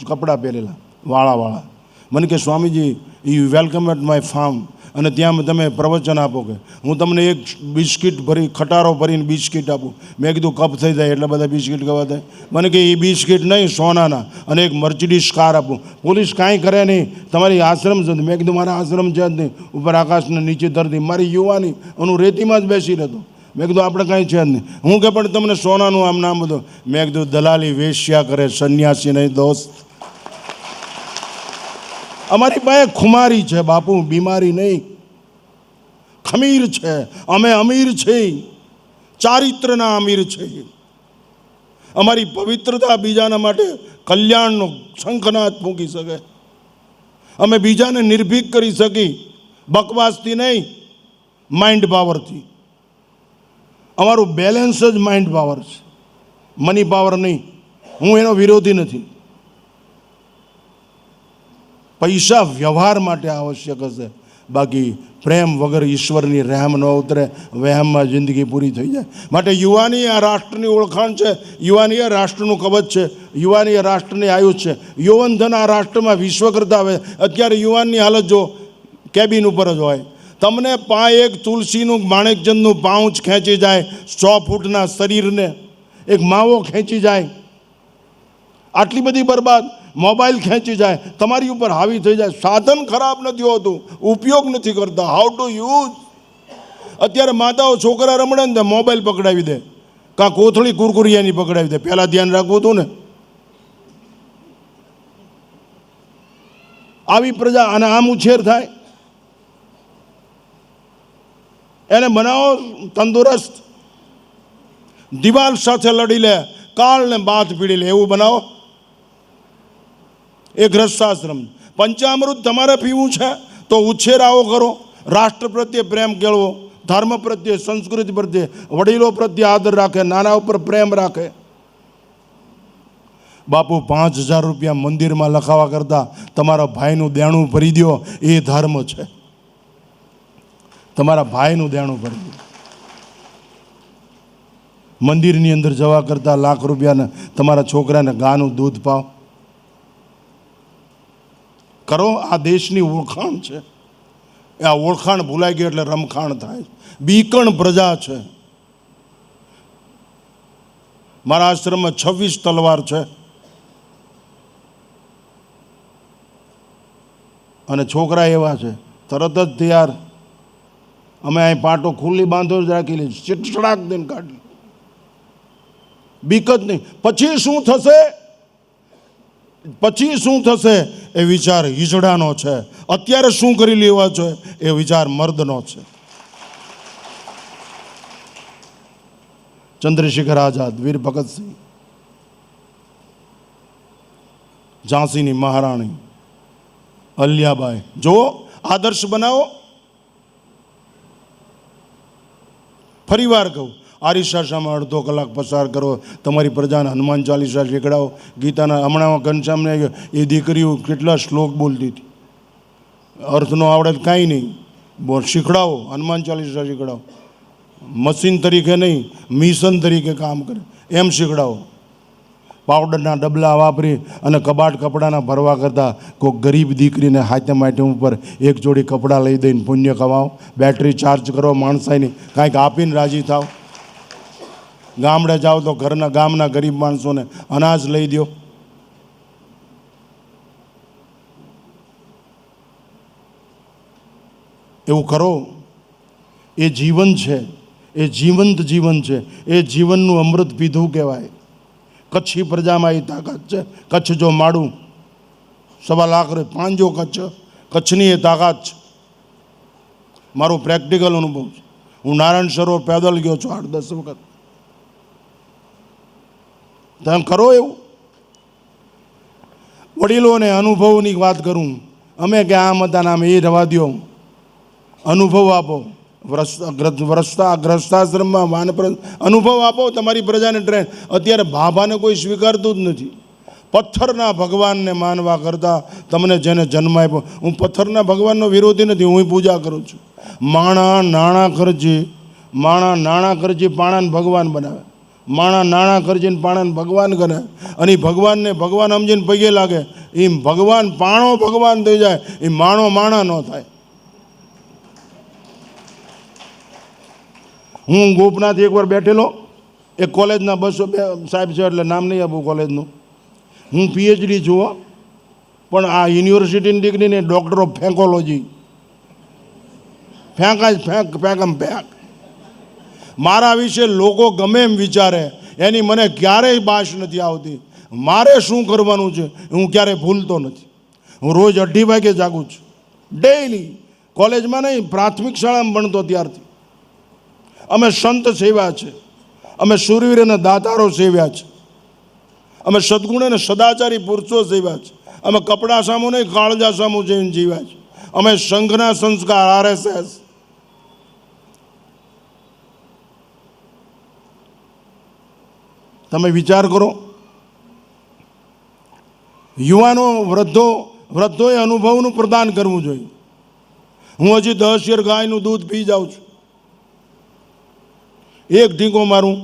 કપડાં પહેરેલા, વાળાવાળા. મને કે Swamiji you welcome at my farm, અને ત્યાં તમે પ્રવચન આપો. કે હું તમને એક બિસ્કિટ ભરી, ખટારો ભરીને બિસ્કિટ આપું. મેં કીધું કપ થઈ જાય એટલે બધા બિસ્કિટ કહેવા થાય. મને કે એ બિસ્કિટ નહીં, સોનાના, અને એક મર્સિડીઝ કાર આપું. પોલીસ કાંઈ કરે નહીં, તમારી આશ્રમ છે. મેં કીધું મારા આશ્રમ છે જ નહીં, ઉપર આકાશને નીચે ધરતી. મારી યુવાની હું રેતીમાં જ બેસી રહેતો. મેં કીધું આપણે કાંઈ છે જ નહીં. હું કે પણ તમને સોનાનું આમ નામ બધું. મેં કીધું દલાલી વેશ્યા કરે, સંન્યાસી નહીં દોસ્ત. અમારી પાસે ખુમારી છે બાપુ, બીમારી નહીં, ખમીર છે. અમે અમીર છીએ, ચારિત્રના અમીર છીએ. અમારી પવિત્રતા બીજાના માટે કલ્યાણનો શંખનાદ ફૂંકી શકે. અમે બીજાને નિર્ભીક કરી શકી, બકવાસથી નહીં, માઇન્ડ પાવરથી. અમારું બેલેન્સ જ માઇન્ડ પાવર છે, મની પાવર નહીં. હું એનો વિરોધી નથી. પૈસા વ્યવહાર માટે આવશ્યક હશે, બાકી પ્રેમ વગર ઈશ્વરની રહેમ ન ઉતરે, વહેમમાં જિંદગી પૂરી થઈ જાય. માટે યુવાની આ રાષ્ટ્રની ઓળખાણ છે, યુવાની એ રાષ્ટ્રનું કવચ છે, યુવાની એ રાષ્ટ્રની આયુષ છે. યૌવનધન આ રાષ્ટ્રમાં વિશ્વ કરતા આવે. અત્યારે યુવાનની હાલત જો, કેબિન ઉપર જ હોય. તમને એક તુલસીનું માણેકચંદનું પાઉચ ખેંચી જાય, 100 ફૂટના શરીરને એક માવો ખેંચી જાય. આટલી બધી બરબાદ. મોબાઈલ ખેંચી જાય, તમારી ઉપર હાવી થઈ જાય. સાધન ખરાબ નથી હોતું, ઉપયોગ નથી કરતા. How to use. અત્યારે માતાઓ છોકરા રમડે ને મોબાઈલ પકડાવી દે, કાં કોથળી કુરકુરિયાની પકડાવી દે. પહેલાં ધ્યાન રાખવું હતું ને. આવી પ્રજા અને આમ ઉછેર થાય. એને બનાવો તંદુરસ્ત, દિવાલ સાથે લડી લે, કાળને બાથ પીડી લે, એવું બનાવો. એ ગ્રસ્તાશ્રમ. પંચામૃત તમારે પીવું છે તો ઉછેર આવો કરો. રાષ્ટ્ર પ્રત્યે પ્રેમ કેળવો, ધર્મ પ્રત્યે, સંસ્કૃતિ પ્રત્યે, વડીલો પ્રત્યે આદર રાખે, નાના ઉપર પ્રેમ રાખે. બાપુ 5000 રૂપિયા મંદિરમાં લખાવા કરતાં તમારા ભાઈનું દેણું ભરી દો, એ ધર્મ છે. તમારા ભાઈનું દેણું ભરી દો. મંદિરની અંદર જવા કરતાં લાખ રૂપિયાને તમારા છોકરાને ગાનું દૂધ પાવ કરો. આ દેશની ઓળખાણ છે. આ ઓળખાણ ભૂલાઈ ગઈ એટલે રમખાણ થાય. બીકણ પ્રજા છે. મારા આશ્રમમાં 26 તલવાર છે, અને છોકરા એવા છે તરત જ તૈયાર. અમે અહીં પાટો ખુલ્લી બાંધો જ રાખી લઈએ, ચીટડાક દઈને કાઢી. બીક જ નહીં. પછી શું થશે, પછી શું થશે એ વિચાર હિજડાનો છે. અત્યારે શું કરી લેવા છે એ વિચાર મર્દનો છે. ચંદ્રશેખર આઝાદ, વીર ભગતસિંહ, ઝાંસીની મહારાણી અલ્યાબાઈ. જો આદર્શ બનાવો. ફરી વાર કહું, આરિશાશામાં અડધો કલાક પસાર કરો, તમારી પ્રજાને હનુમાન ચાલીસા શીખડાવો. ગીતાના હમણાં ઘનશ્યામને એ દીકરીઓ કેટલા શ્લોક બોલતી હતી, અર્થનો આવડે કાંઈ નહીં, શીખડાવો. હનુમાન ચાલીસા શીખડાવો. મશીન તરીકે નહીં, મિશન તરીકે કામ કરે એમ શીખડાવો. પાવડરના ડબલા વાપરી અને કબાટ કપડાના ભરવા કરતાં કોઈ ગરીબ દીકરીને હાથે માટેમ ઉપર એક જોડી કપડાં લઈ દઈને પુણ્ય કમાવો. બેટરી ચાર્જ કરો માણસાઈની, કાંઈક આપીને રાજી થાવ. ગામડે જાઓ તો ગામના ગરીબ માણસોને અનાજ લઈ દો. એવું કરો. એ જીવન છે, એ જીવંત જીવન છે, એ જીવનનું અમૃત પીધું કહેવાય. કચ્છી પ્રજામાં એ તાકાત છે. કચ્છ જો માડું 1.25 લાખ પાંજો કચ્છની એ તાકાત છે. મારો પ્રેક્ટિકલ અનુભવ છે. હું નારાયણ સરોવર પેદલ ગયો છું 8-10 વખત. તમે કરો એવું. વડીલોને અનુભવની વાત કરું. અમે કે આમ હતા ને આમ એ રવા દો. અનુભવ આપો. ગ્રસ્તાશ્રમમાં વાનપ્રસ્થ અનુભવ આપો. તમારી પ્રજાને ટ્રેન. અત્યારે ભાભાને કોઈ સ્વીકારતું જ નથી. પથ્થરના ભગવાનને માનવા કરતાં તમને જેને જન્મ આપ્યો. હું પથ્થરના ભગવાનનો વિરોધી નથી, હું પૂજા કરું છું. માણા નાણાં ખર્ચી પાણાને ભગવાન બનાવે. માણા નાણાં ખર્ચીને પાણાને ભગવાન કરે અને એ ભગવાનને ભગવાન સમજીને પગે લાગે. એ ભગવાન પાણો ભગવાન થઈ જાય, એ માણો માણા ન થાય. હું ગોપનાથ એકવાર બેઠેલો, એક કોલેજના 200 સાહેબ છે, એટલે નામ નહીં આપું કોલેજનું. હું પીએચડી છું, પણ આ યુનિવર્સિટીની ડિગ્રીને ડૉક્ટર ઓફ ફેંકોલોજી. ફેંક મારા વિશે લોકો ગમે એમ વિચારે, એની મને ક્યારેય બાશ નથી આવતી. મારે શું કરવાનું છે હું ક્યારેય ભૂલતો નથી. હું રોજ 2:30 વાગે જાગું છું, ડેઈલી. કોલેજમાં નહીં, પ્રાથમિક શાળામાં ભણતો ત્યારથી. અમે સંત સેવ્યા છે, અમે શૂરવીર અને દાતારો સેવ્યા છે, અમે સદગુણ અને સદાચારી પુરુષો સેવ્યા છે, અમે કપડા સામું નહીં કાળજા સામું જઈને જીવ્યા છે, અમે સંઘના સંસ્કાર RSS. તમે વિચાર કરો. યુવાનો વૃદ્ધોએ અનુભવનું પ્રદાન કરવું જોઈએ. હું હજી 10 શેર ગાયનું દૂધ પી જાઉં છું. એક ઢીંકો મારું,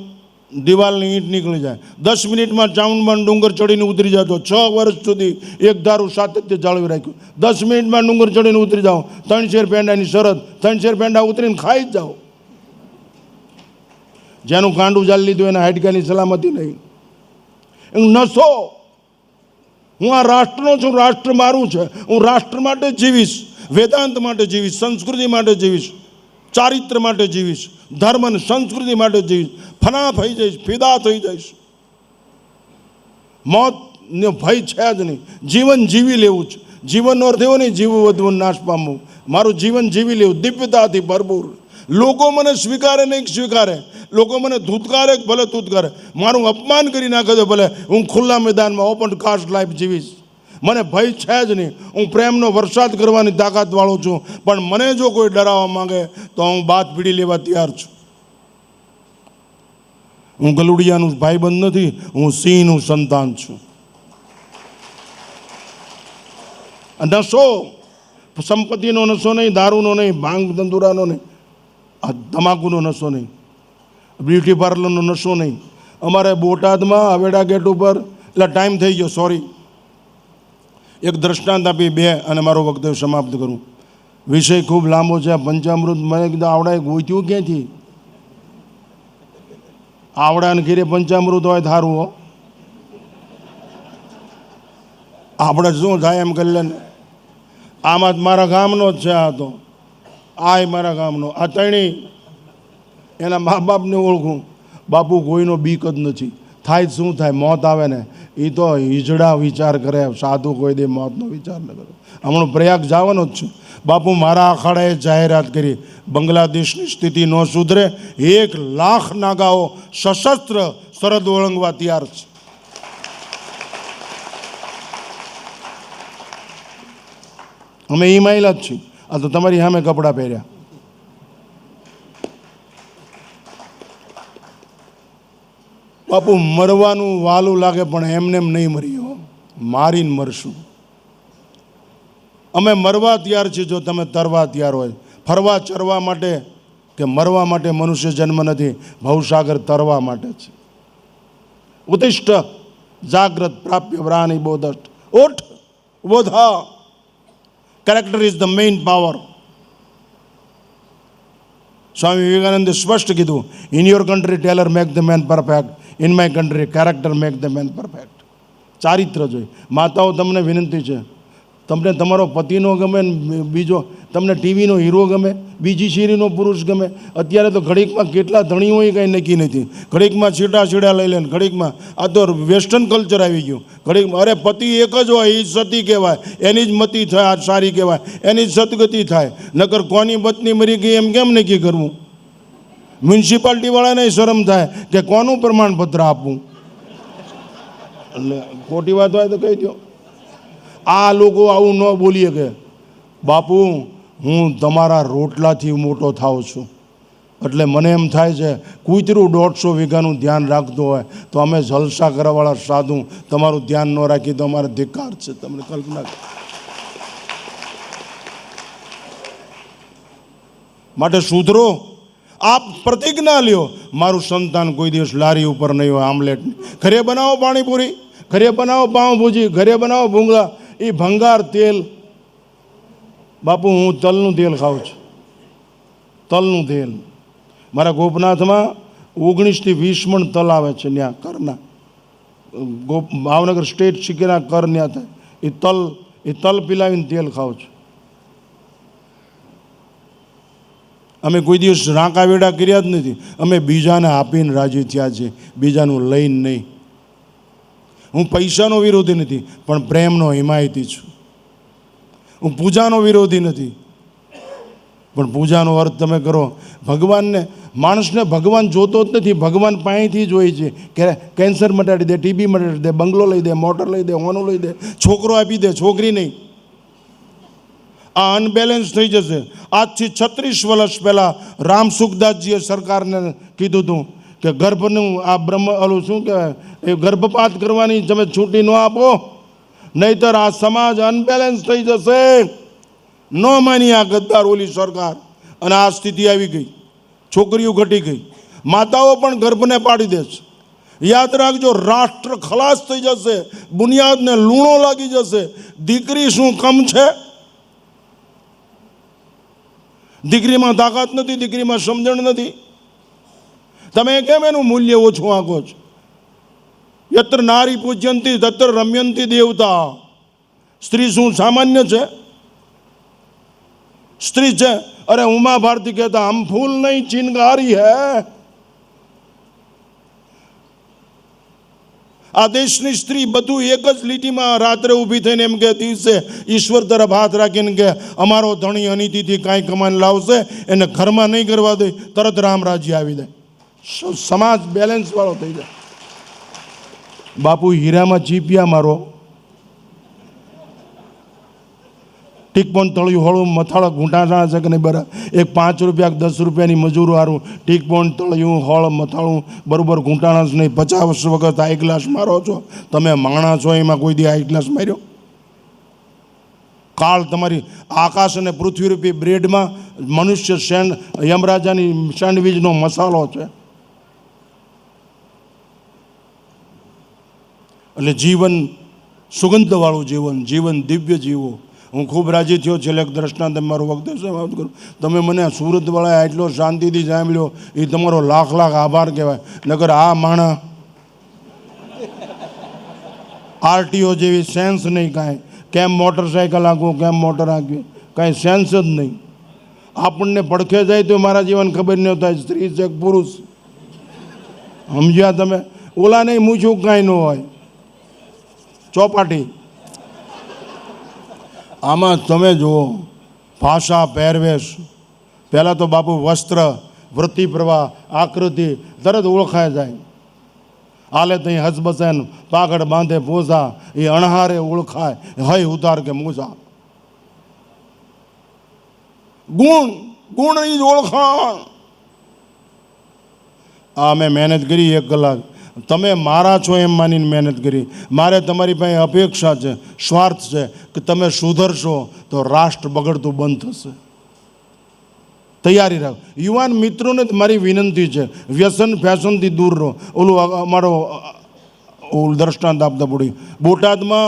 દિવાલની ઈંટ નીકળી જાય. 10 મિનિટમાં ચાઉંડમાં ડુંગર ચડીને ઉતરી જતો. 6 વર્ષ સુધી એક ધારું સાતત્ય જાળવી રાખ્યું. 10 મિનિટમાં ડુંગર ચડીને ઉતરી જાઓ. 3 શેર પેંડાની શરત, 3 શેર પેંડા ઉતરીને ખાઈ જ જાઓ. જેનું કાંડું જાળી લીધું એના હાડકાની સલામતી નહીં. નશો. હું આ રાષ્ટ્રનો છું, રાષ્ટ્ર મારું છે. હું રાષ્ટ્ર માટે જીવીશ, વેદાંત માટે જીવીશ, સંસ્કૃતિ માટે જીવીશ, ચારિત્ર માટે જીવીશ, ધર્મ અને સંસ્કૃતિ માટે જીવીશ. ફના થઈ જઈશ, ફિદા થઈ જઈશ. મોતનો ભય છે જ નહીં. જીવન જીવી લેવું છે. જીવનનો અર્થ એવો નહીં જીવવું વધવું નાશ પામવું. મારું જીવન જીવી લેવું, દિવ્યતાથી ભરપૂર. લોકો મને સ્વીકારે નહીં સ્વીકારે, લોકો મને ધૂતકારે ભલે ધૂતકારે, મારું અપમાન કરી નાખે તો ભલે, હું ખુલ્લા મેદાનમાં ઓપન કાસ્ટ લાઈફ જીવીશ. મને ભય છે જ નહીં. હું પ્રેમનો વરસાદ કરવાની તાકાતવાળો છું. પણ મને જો કોઈ ડરાવવા માંગે તો હું બાત પીડી લેવા તૈયાર છું. હું ગલુડિયાનું ભાઈબંધ નથી, હું સિંહનું સંતાન છું. નશો, સંપત્તિનો નશો નહીં, દારૂનો નહીં, ભાંગ ધંધુરાનો નહીં, આ તમાકુનો નશો નહીં, બ્યુટી પાર્લરનો નશો નહીં. અમારે બોટાદમાં હવેડા ગેટ ઉપર, એટલે ટાઈમ થઈ ગયો, સોરી, એક દ્રષ્ટાંત આપી 2 અને મારો વક્તવ્ય સમાપ્ત કરું. વિષય ખૂબ લાંબો છે. પંચામૃત મને કીધું આવડાએ ગોત્યું ક્યાંથી? આવડાને ઘેરે પંચામૃત હોય થારું હો. આપણે શું થાય એમ કરી લે ને. આમાં મારા ગામનો જ છે. આ તો આ મારા ગામનો. આ ત્રણેય એના મા બાપને ઓળખું. બાપુ કોઈનો બીક જ નથી. થાય શું થાય, મોત આવે ને એ તો હિજડા વિચાર કરે, સાધુ કોઈ દે મોતનો વિચાર ન કરે. હમણાં પ્રયાગ જવાનો જ છું. બાપુ મારા અખાડાએ જાહેરાત કરી, બાંગ્લાદેશની સ્થિતિ ન સુધરે, 1 લાખ નાગાઓ સશસ્ત્ર સરહદ ઓળંગવા તૈયાર છે. અમે ઈમાઈલ જ છીએ. આ તો તમારી સામે કપડાં પહેર્યા. બાપુ મરવાનું વાલું લાગે પણ એમને એમ નહીં મરીએ, મારીને મરશું. અમે મરવા તૈયાર છીએ જો તમે તરવા તૈયાર હોય. ફરવા ચરવા માટે કે મરવા માટે મનુષ્ય જન્મ નથી, ભવસાગર તરવા માટે છે. ઉત્તિષ્ઠ જાગ્રત પ્રાપ્ય વ્રાની બોધષ્ટ. ઉઠ બોધા. Character is the main power. Swami વિવેકાનંદે સ્પષ્ટ કીધું, in your country tailor make the man perfect, in my country character make the man perfect. ચારિત્ર જોઈએ. માતાઓ તમને વિનંતી છે, તમને તમારો પતિ ન ગમે ને બીજો તમને ટીવીનો હીરો ગમે, બીજી શેરીનો પુરુષ ગમે. અત્યારે તો ઘડીકમાં કેટલા ધણી હોય કંઈ નક્કી નથી. ઘડીકમાં છેડા લઈ લે ને ઘડીકમાં. આ તો વેસ્ટર્ન કલ્ચર આવી ગયું. ઘડીકમાં અરે પતિ એક જ હોય, એ જ સતી કહેવાય, એની જ મતિ થાય સારી કહેવાય, એની જ સદગતિ થાય. નકર કોની પત્ની મરી ગઈ એમ કેમ નક્કી કરવું? મ્યુનિસિપાલિટીવાળાને શરમ થાય કે કોનું પ્રમાણપત્ર આપવું. એટલે ખોટી વાત હોય તો કહી દો. આ લોકો આવું ન બોલીએ કે બાપુ હું તમારા રોટલાથી મોટો થાઉં છું. એટલે મને એમ થાય છે કૂતરું 150 વીઘાનું ધ્યાન રાખતું હોય તો અમે જલસા કરવાવાળા સાધુ તમારું ધ્યાન ન રાખી તો અમારે ધિક્કાર છે. તમને કલ્પના માટે સુધરો. આપ પ્રતિજ્ઞા લ્યો, મારું સંતાન કોઈ દિવસ લારી ઉપર નહીં હોય, આમલેટ નહીં. ઘરે બનાવો પાણીપુરી, ઘરે બનાવો પાઉંભાજી, ઘરે બનાવો ભૂંગળા, એ ભંગાર તેલ. બાપુ હું તલનું તેલ ખાઉં છું, તલનું તેલ. મારા ગોપનાથમાં 19 થી 20 મણ તલ આવે છે ત્યાં કરના. ભાવનગર સ્ટેટ સિકેના કર ત્યાં થાય. એ તલ પીલાવીને તેલ ખાઉં છું. અમે કોઈ દિવસ રાંકા વેડા કર્યા જ નથી. અમે બીજાને આપીને રાજી થયા છીએ, બીજાનું લઈને નહીં. હું પૈસાનો વિરોધી નથી, પણ પ્રેમનો હિમાયતી છું. હું પૂજાનો વિરોધી નથી, પણ પૂજાનો અર્થ તમે કરો. ભગવાનને, માણસને ભગવાન જોતો જ નથી, ભગવાન પાસેથી જ હોય છે. કે કેન્સર મટાડી દે, ટીબી મટાડી દે, બંગલો લઈ દે, મોટર લઈ દે, હોનું લઈ દે, છોકરો આપી દે, છોકરી નહીં. આ અનબેલેન્સ થઈ જશે. આજથી 36 વર્ષ પહેલાં રામ સુખદાસજીએ સરકારને કીધું હતું કે ગર્ભનું આ ઓલું શું કહેવાય, એ ગર્ભપાત કરવાની તમે છૂટી ન આપો, નહીંતર આ સમાજ અનબેલેન્સ થઈ જશે. ન માની આ ગદ્દાર ઓલી સરકાર, અને આ સ્થિતિ આવી ગઈ. છોકરીઓ ઘટી ગઈ, માતાઓ પણ ગર્ભને પાડી દે છે. યાદ રાખજો, રાષ્ટ્ર ખલાસ થઈ જશે, બુનિયાદને લૂણો લાગી જશે. દીકરી શું કમ છે? દીકરીમાં તાકાત નથી, દીકરીમાં સમજણ નથી. તમે કેમ એનું મૂલ્ય ઓછું આંકો છો? યત્ર નારી પૂજ્યંતી તત્ર રમ્યંતી દેવતા. સ્ત્રી શું સામાન્ય છે? સ્ત્રી છે. અરે ઉમા ભારતી કહેતા હમ ફૂલ નહીં ચિનગારી હૈ. આ દેશની સ્ત્રી બધું એક જ લીટીમાં રાત્રે ઊભી થઈને એમ કે દિવસે ઈશ્વર તરફ હાથ રાખીને કે અમારો ધણી અનિતિથી કાંઈ કમાઈને લાવશે, એને ઘરમાં નહીં કરવા દે, તરત રામ રાજ્ય આવી જાય. સમાજ બેલેન્સ વાળો થઈ જાય. બાપુ હીરામાં ચીપિયા મારો, ટીકપોન તળિયું હોળું મથાળા ઘૂંટાણા છે કે નહીં બરાબર? એક 5 રૂપિયા 10 રૂપિયાની મજૂરો હારું ટીકપોન તળિયું હોળ મથાળું બરાબર ઘૂંટાણા જ નહીં. 50 વર્ષ વખત હાઈ ગ્લાસ મારો છો તમે, માણા છો, એમાં કોઈ દી હાઈ ગ્લાસ માર્યો? કાળ તમારી આકાશ અને પૃથ્વી રૂપી બ્રેડમાં મનુષ્ય યમરાજાની સેન્ડવિચનો મસાલો છે. એટલે જીવન સુગંધવાળું જીવન દિવ્ય જીવો. હું ખૂબ રાજી થયો. છેલ્લે એક દ્રષ્ટાંત મારું વખતે સમાપ્ત કરું. તમે મને સુરતવાળાએ આટલો શાંતિથી સાંભળ્યો, એ તમારો લાખ આભાર કહેવાય. નકર આ માણા આરટીઓ જેવી સેન્સ નહીં કાંઈ. કેમ મોટરસાઇકલ આંકવું, કેમ મોટર આંકવી, કાંઈ સેન્સ જ નહીં. આપણને પડખે જાય તો મારા જીવન ખબર ન થાય સ્ત્રી છે પુરુષ. સમજ્યા તમે? ઓલા નહીં મૂછું કાંઈ ન હોય, ચોપાટી. આમાં તમે જુઓ ભાષા, પહેરવેશ. પહેલાં તો બાપુ વસ્ત્ર, વૃત્તિ પ્રવાહ, આકૃતિ તરત ઓળખાય જાય. હાલે ત્યાં હસબસેન, પાઘડ બાંધે પોસા, એ અણહારે ઓળખાય, હય ઉતાર કે મૂસા. ગુણની જ ઓળખાણ. આ મેં મહેનત કરી 1 કલાક. તમે મારા છો એમ માનીને મહેનત કરી. મારે તમારી પાસે અપેક્ષા છે, સ્વાર્થ છે કે તમે સુધરશો તો રાષ્ટ્ર બગડતું બંધ થશે. તૈયારી રાખો. યુવાન મિત્રોને મારી વિનંતી છે, વ્યસન ફેશનથી દૂર રહો. ઓલું અમારો દ્રષ્ટાંત આપતા પડી, બોટાદમાં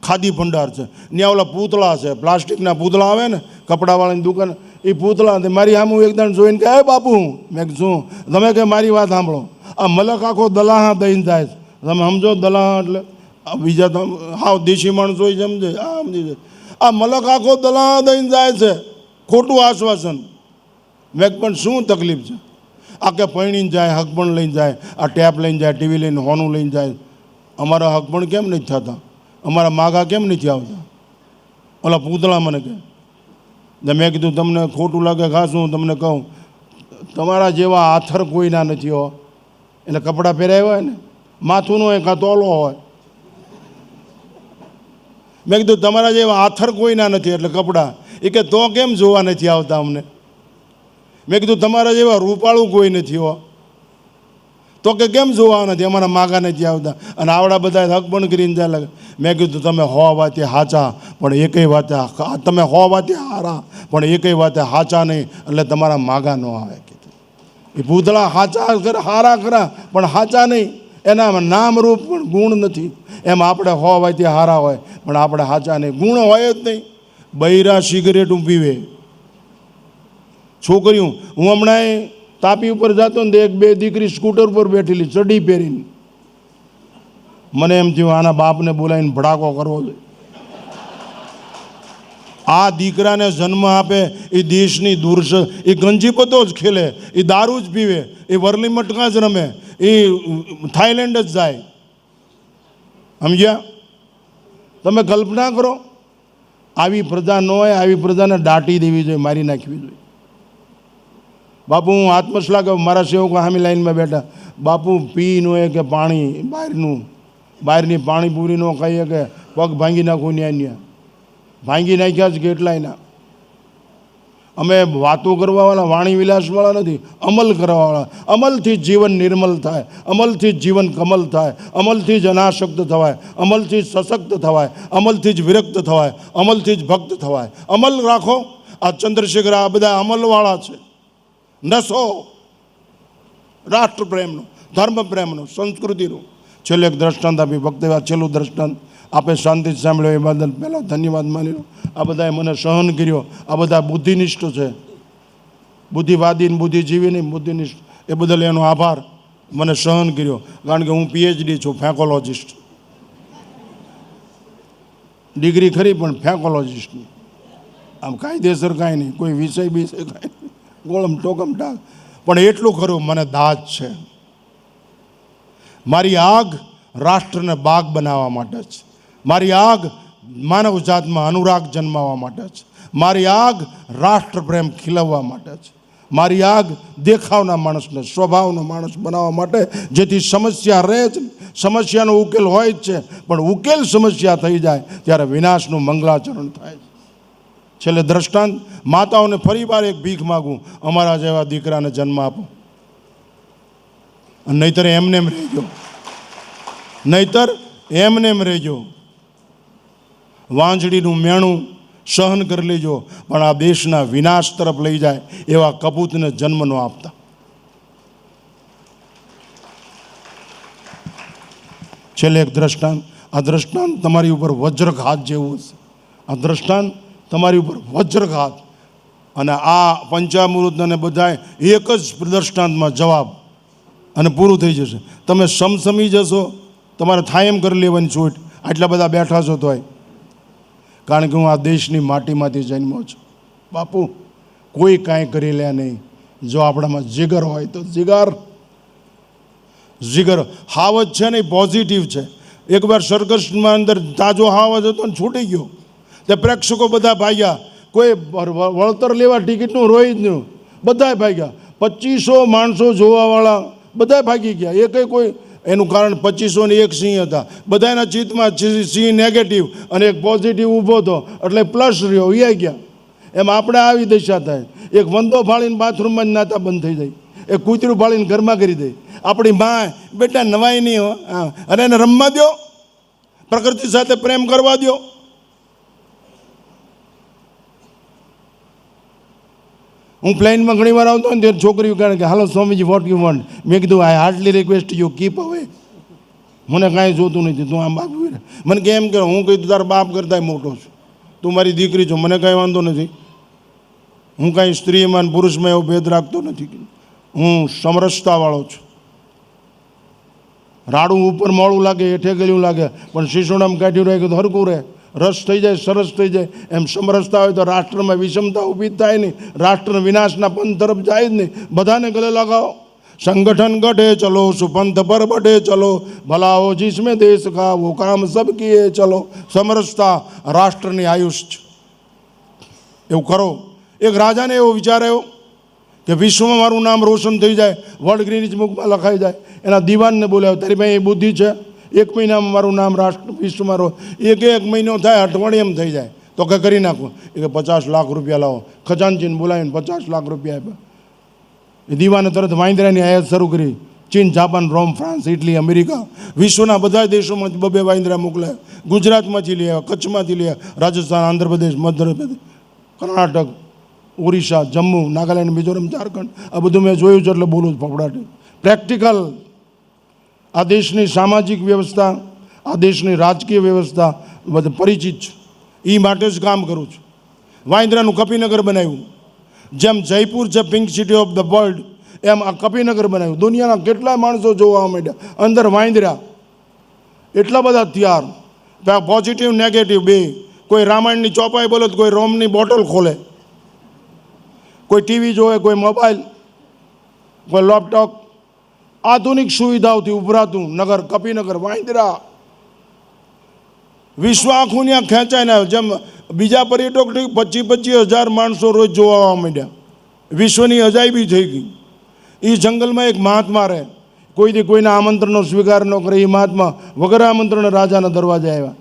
ખાદી ભંડાર છે, ત્યાં ઓલા પૂતળા છે, પ્લાસ્ટિકના પૂતળા આવે ને કપડાવાળાની દુકાન, એ પૂતળા મારી આમ હું એકદમ જોઈને કે હે બાપુ, મેં શું તમે કે મારી વાત સાંભળો, આ મલક આખો દલાહા દઈને જાય છે. તમે સમજો દલાહા એટલે બીજા તો હાવ દેશી માણસો હોય સમજે, આ સમજી જાય. આ મલક આખો દલા દઈને જાય છે, ખોટું આશ્વાસન. મેં પણ શું તકલીફ છે? આ કે પૈણીને જાય, હકપણ લઈને જાય, આ ટેપ લઈને જાય, ટીવી લઈને હોનું લઈને જાય. અમારા હકપણ કેમ નથી થતા? અમારા માગા કેમ નથી આવતા? ઓલા પૂતળા મને કહે. મેં કીધું તમને ખોટું લાગે ખાસ હું તમને કહું, તમારા જેવા આથર કોઈના નથી હો. એટલે કપડાં પહેરાવ્યા હોય ને, માથું ન હોય કાં તોલો હોય. મેં કીધું તમારા જેવા આથર કોઈના નથી એટલે કપડાં. એ કે તો કેમ જોવા નથી આવતા અમને? મેં કીધું તમારા જેવા રૂપાળું કોઈ નથી હો. તો કે કેમ જોવા નથી? અમારા માગા નથી આવતા. અને આવડા બધા હક પણ કરીને જાય લાગે. મેં કીધું તમે હો વાતે હાચા પણ એકય વાતે, તમે હો વાતે હારા પણ એકય વાતે હાચા નહીં, એટલે તમારા માગા ન આવે. કીધું એ ભૂતળા હાચા કરે, હારા ખરા પણ હાચા નહીં. એનામાં નામ રૂપ પણ ગુણ નથી. એમ આપણે હો વાતે હારા હોય પણ આપણે હાચા નહીં, ગુણ હોય જ નહીં. બૈરા સિગરેટું પીવે, છોકરીઓ. હું હમણાં તાપી ઉપર જતો ને, એક બે દીકરી સ્કૂટર પર બેઠેલી ચડી પહેરીને. મને એમ થયું આના બાપને બોલાવીને ભડાકો કરવો જોઈએ. આ દીકરાને જન્મ આપે એ દેશની દૂરશ, એ ગંજીપતો જ ખેલે, એ દારૂ જ પીવે, એ વરલી મટકા જ રમે, એ થાઈલેન્ડ જ જાય. સમજ્યા? તમે કલ્પના કરો, આવી પ્રજા ન હોય. આવી પ્રજાને દાટી દેવી જોઈએ, મારી નાખવી જોઈએ. બાપુ હું આત્મશ્લાઘ, મારા સેવકો સામી લાઈનમાં બેઠા. બાપુ પી ન હોય કે પાણી બહારનું, બહારની પાણીપુરી ન ખાઈએ કે પગ ભાંગી નાખું ન્યા ભાંગી નાખ્યા જ કેટલાયના. અમે વાતો કરવાવાળા, વાણી વિલાસવાળા નથી, અમલ કરવાવાળા. અમલથી જ જીવન નિર્મલ થાય, અમલથી જ જીવન કમલ થાય, અમલથી જ અનાસક્ત થવાય, અમલથી જ સશક્ત થવાય, અમલથી જ વિરક્ત થવાય, અમલથી જ ભક્ત થવાય. અમલ રાખો. આ ચંદ્રશેખર આ બધા અમલવાળા છે. નશો રાષ્ટ્રપ્રેમનો, ધર્મપ્રેમનો, સંસ્કૃતિનો. છેલ્લે એક દ્રષ્ટાંત આપી, વક્તવ્ય છેલ્લું દ્રષ્ટાંત આપે શાંતિ સાંભળ્યો એ બદલ પહેલો ધન્યવાદ માની લો. આ બધાએ મને સહન કર્યો. આ બધા બુદ્ધિનિષ્ઠ છે, બુદ્ધિવાદી ને બુદ્ધિજીવી નહીં, બુદ્ધિનિષ્ઠ. એ બદલ એનો આભાર. મને સહન કર્યો, કારણ કે હું પીએચડી છું, ફેકોલોજીસ્ટ. ડિગ્રી ખરી પણ ફેકોલોજીસ્ટની. આમ કાયદેસર કાંઈ નહીં, કોઈ વિષય કાંઈ નહીં, ગોળમ ટોકમ ટાક. પણ એટલું ખરું, મને દાજ છે. મારી આગ રાષ્ટ્રને બાગ બનાવવા માટે છે. મારી આગ માનવ જાતમાં અનુરાગ જન્માવવા માટે છે. મારી આગ રાષ્ટ્રપ્રેમ ખીલવવા માટે છે. મારી આગ દેખાવના માણસને સ્વભાવનો માણસ બનાવવા માટે, જેથી સમસ્યા રહે જ. સમસ્યાનો ઉકેલ હોય જ છે, પણ ઉકેલ સમસ્યા થઈ જાય ત્યારે વિનાશનું મંગલાચરણ થાય છે. છેલ્લે દ્રષ્ટાંત, માતાઓને ફરી વાર એક ભીખ માગું, અમારા જેવા દીકરાને જન્મ આપો. નહીતર એમને એમ રહેજો, નહીતર એમને એમ રહેજો. વાંજળીનું મેણું સહન કરી લેજો, પણ આ દેશના વિનાશ તરફ લઈ જાય એવા કપૂતને જન્મ ન આપતા. છેલ્લે એક દ્રષ્ટાંત. આ દ્રષ્ટાંત તમારી ઉપર વજ્રઘાત જેવું છે. આ દ્રષ્ટાંત તમારી ઉપર વજ્રઘાત. અને આ પંચામૃત અને બધા એક જ દ્રષ્ટાંતમાં જવાબ અને પૂરું થઈ જશે. તમે સમસમી જશો, તમારે થાય એમ કરી લેવાની છૂટ. આટલા બધા બેઠા છો તોય, કારણ કે હું આ દેશની માટીમાંથી જન્મ્યો છું. બાપુ કોઈ કાંઈ કરી લે નહીં, જો આપણામાં જીગર હોય તો. જીગર હાવજ છે ને, પોઝિટિવ છે. એકવાર સર્કસમાં અંદર તાજો હાવજ હતો ને, છૂટી ગયો. તે પ્રેક્ષકો બધા ભાગ્યા, કોઈ વળતર લેવા ટિકિટનું રોઈ જ નહીં, બધા ભાગ્યા. 2500 માણસો જોવાવાળા બધા ભાગી ગયા. એ કંઈ કોઈ એનું કારણ 2500 ને એક સિંહ હતા. બધાના ચિત્તમાં સિંહ નેગેટિવ અને એક પોઝિટિવ ઊભો હતો, એટલે પ્લસ રહ્યો, એ ગયા. એમ આપણે આવી દશા થાય. એક વંદો ફાળીને બાથરૂમમાં જ નાતા બંધ થઈ જાય, એક કૂતરું ફાળીને ઘરમાં કરી દે. આપણી માં બેટા નવાઈ નહીં હો, અને એને રમવા દો, પ્રકૃતિ સાથે પ્રેમ કરવા દો. હું પ્લેનમાં ઘણી વાર આવતો ને, ત્યારે છોકરીઓ કહે કે હાલો સ્વામીજી, વોટ યુ વોન્ટ. મેં કીધું આઈ હાર્ડલી રિક્વેસ્ટ યુ કીપ અવે. મને કાંઈ જોતું નથી, તું આમ બાપ. મને કે એમ કે હું કહી તારા બાપ કરતાંય મોટો છું, તું મારી દીકરી છો, મને કાંઈ વાંધો નથી. હું કાંઈ સ્ત્રીમાં અને પુરુષમાં એવો ભેદ રાખતો નથી. હું સમરસતાવાળો છું. રાડું ઉપર મોડું લાગે, હેઠે ગયેલું લાગે, પણ શીશોડામાં કાઢ્યું રહે તો હરકું રહે. રસ થઈ જાય, સરસ થઈ જાય. એમ સમરસતા હોય તો રાષ્ટ્રમાં વિષમતા ઊભી જ થાય નહીં, રાષ્ટ્ર વિનાશના પંથ તરફ જાય જ નહીં. બધાને ગલે લગાવો. संगठन गठे चलो, सुपंथ पर बढ़े चलो, भला हो जिसमें देश का वो काम सब किए चलो. समरसता રાષ્ટ્રની આયુષ છે. એવું કરો. એક રાજાને એવો વિચાર આવ્યો કે વિશ્વમાં મારું નામ રોશન થઈ જાય, વર્લ્ડ ગ્રીનિચ બુકમાં લખાઈ જાય. એના દીવાનને બોલાવ્યો, તારી પાસે એ બુદ્ધિ છે? 1 મહિનામાં મારું નામ રાષ્ટ્ર વિશ્વમાં એક મહિનો થાય, અઠવાડિયામાં થઈ જાય તો કે કરી નાખો. એ કે 50 લાખ રૂપિયા લાવો. ખજાનચીને બોલાવીને 50 લાખ રૂપિયા આપ્યા. એ દીવાને તરત વાંદરાની આયાત શરૂ કરી. ચીન, જાપાન, રોમ, ફ્રાન્સ, ઇટલી, અમેરિકા, વિશ્વના બધા દેશોમાં 2 વાંદરા મોકલ્યા. ગુજરાતમાંથી લઈ આવ્યા, કચ્છમાંથી લઈ આવ્યા, રાજસ્થાન, આંધ્રપ્રદેશ, મધ્યપ્રદેશ, કર્ણાટક, ઓરિસ્સા, જમ્મુ, નાગાલેન્ડ, મિઝોરમ, ઝારખંડ. આ બધું મેં જોયું છે એટલે બોલું છું ફફડાટી. પ્રેક્ટિકલ આ દેશની સામાજિક વ્યવસ્થા, આ દેશની રાજકીય વ્યવસ્થા બધે પરિચિત છે. એ માટે જ કામ કરું છું. વાંદરાનું કપિનગર બનાવ્યું. જેમ જયપુર છે pink city of the world, એમ આ કપિનગર બનાવ્યું. દુનિયાના કેટલા માણસો જોવા માંડ્યા. અંદર વાંદરા એટલા બધા તૈયાર, પોઝિટિવ નેગેટિવ બે. કોઈ રામાયણની ચોપાઈ બોલે તો કોઈ રોમની બોટલ ખોલે, કોઈ ટીવી જોવે, કોઈ મોબાઈલ, કોઈ લેપટોપ. આધુનિક સુવિધાઓથી ઉભરાતું નગર કપિનગર. વાંદરા વિશ્વ આખું ત્યાં ખેંચાય ને. જેમ બીજા પર્યટકોથી 25,000 માણસો રોજ જોવા માંડ્યા. વિશ્વની અજાયબી થઈ ગઈ. એ જંગલમાં એક મહાત્મા રહે, કોઈથી કોઈના આમંત્રણનો સ્વીકાર ન કરે. એ મહાત્મા વગર આમંત્રણ રાજાના દરવાજે આવ્યા.